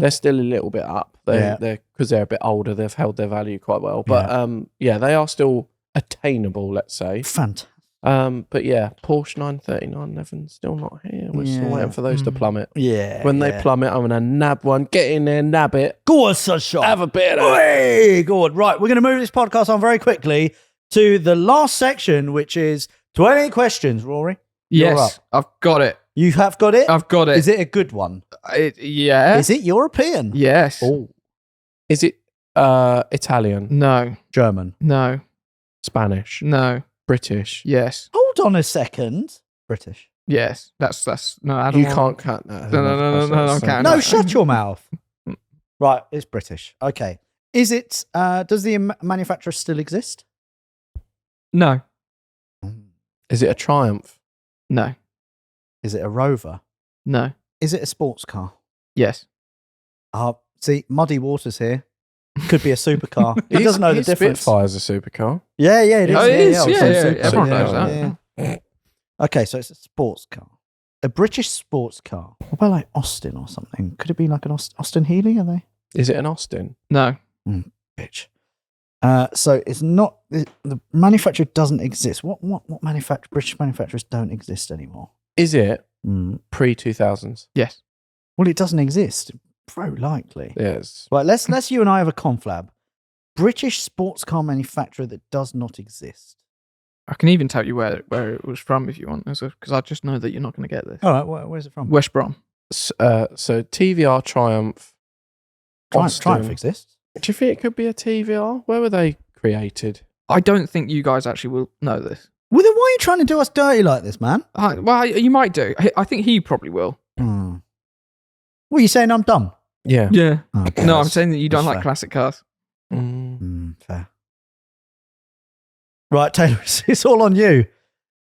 They're still a little bit up. They're because they're a bit older. They've held their value quite well. But they are still attainable. Let's say. Fantastic. But yeah, Porsche 939 Nevin's still not here. We're still waiting for those to plummet. Yeah. When they plummet, I'm gonna nab one. Get in there, nab it. Go on, Sunshine. Have a bit of it. Hey, go on. Right, we're going to move this podcast on very quickly to the last section, which is 20 questions, Rory. Yes, I've got it. You have got it? I've got it. Is it a good one? Yeah. Is it European? Yes. Oh. Is it Italian? No. German? No. Spanish? No. British? Yes. Hold on a second. British. Yes. That's no. I don't You want- can't cut that. No, can't. No, shut your mouth. Right, it's British. Okay. Is it, does the manufacturer still exist? No. Is it a Triumph? No. Is it a Rover? No. Is it a sports car? Yes. See, muddy waters here. Could be a supercar. He doesn't know the difference. Spitfire's a supercar. Yeah, it is. Oh, it is. I would Yeah, say yeah, super- everyone super- knows yeah. Okay, so it's a sports car. A British sports car. What about like Austin or something? Could it be like an Austin Healey? Are they? Is it an Austin? No. Bitch. So it's not the manufacturer doesn't exist. What British manufacturers don't exist anymore? Is it pre-2000s? Yes. Well, it doesn't exist. Pro likely. Yes. Right, let's you and I have a conflab. British sports car manufacturer that does not exist. I can even tell you where it was from if you want, because I just know that you're not going to get this. All right, where's it from? West Brom. So TVR Triumph. Triumph exists. Do you think it could be a TVR? Where were they created? I don't think you guys actually will know this. Well, then why are you trying to do us dirty like this, man? Well, you might do. I think he probably will. What are you saying? I'm dumb. Yeah. Yeah. Okay, No, I'm saying that you don't that's like fair. classic cars. Fair. Right, Taylor, it's all on you.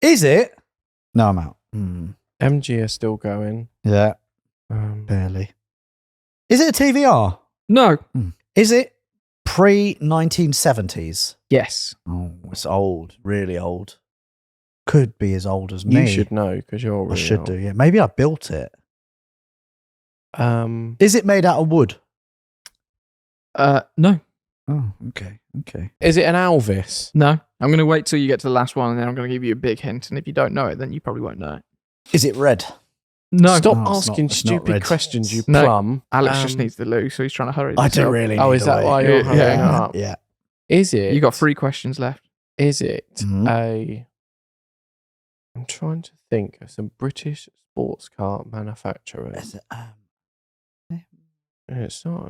Is it? No, I'm out. MG are still going. Yeah, barely. Is it a TVR? No. Is it pre-1970s? Yes. Oh, it's old, really old. Could be as old as me. You should know because you're really I should old. do, yeah. Maybe I built it. Is it made out of wood? No. Oh, okay. Is it an Alvis? No. I'm going to wait till you get to the last one, and then I'm going to give you a big hint. And if you don't know it, then you probably won't know it. Is it red? No. Stop No, it's asking not- it's not stupid red. questions, you No. plum. Alex just needs the loo, so he's trying to hurry. I do himself. really. Oh, need is to that wait. why you're hurrying Yeah. up? Yeah. Is it? You got 3 questions left. Is it Mhm. a... I'm trying to think of some British sports car manufacturers. Is it, It's not...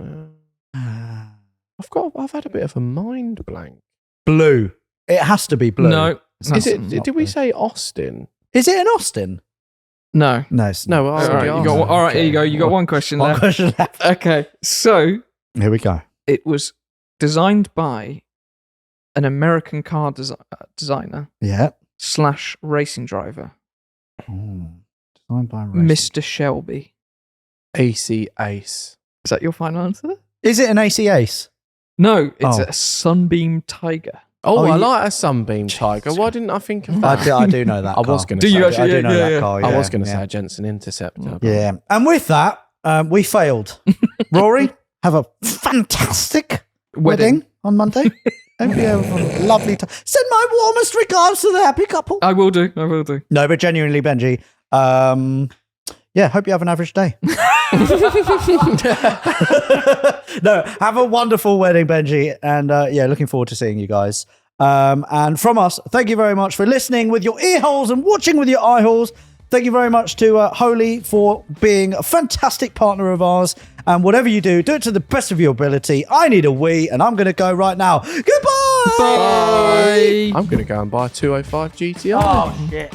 I've had a bit of a mind blank. blue. It has to be blue. No. Is it? not Did we blue. say Austin? Is it in Austin? No. No, it's No, not. I already All right, asked. all right, here you go. You got one question One left. question left. Okay. So Here we go. it was designed by an American car designer Yeah. / racing driver, Designed by racing. Mr. Shelby. AC Ace. Is that your final answer? Is it an AC Ace? No, it's Oh. a Sunbeam Tiger. Oh, I you- like a Sunbeam Tiger. Why didn't I think of that? I do know that. I was car. going to Do say. you actually? I do know Yeah, that yeah. car. I yeah, was going to yeah. say a Jensen Interceptor. Yeah. And with that, we failed. Rory, have a fantastic wedding on Monday. Hope you have a lovely time. Send my warmest regards to the happy couple. I will do. I will do. No, but genuinely, Benji, yeah, hope you have an average day. No, have a wonderful wedding, Benji. And yeah, looking forward to seeing you guys. And from us, thank you very much for listening with your ear holes and watching with your eye holes. Thank you very much to Holy for being a fantastic partner of ours. And whatever you do, do it to the best of your ability. I need a wee, and I'm going to go right now. Goodbye! Bye. I'm going to go and buy a 205 GTR. Oh, shit.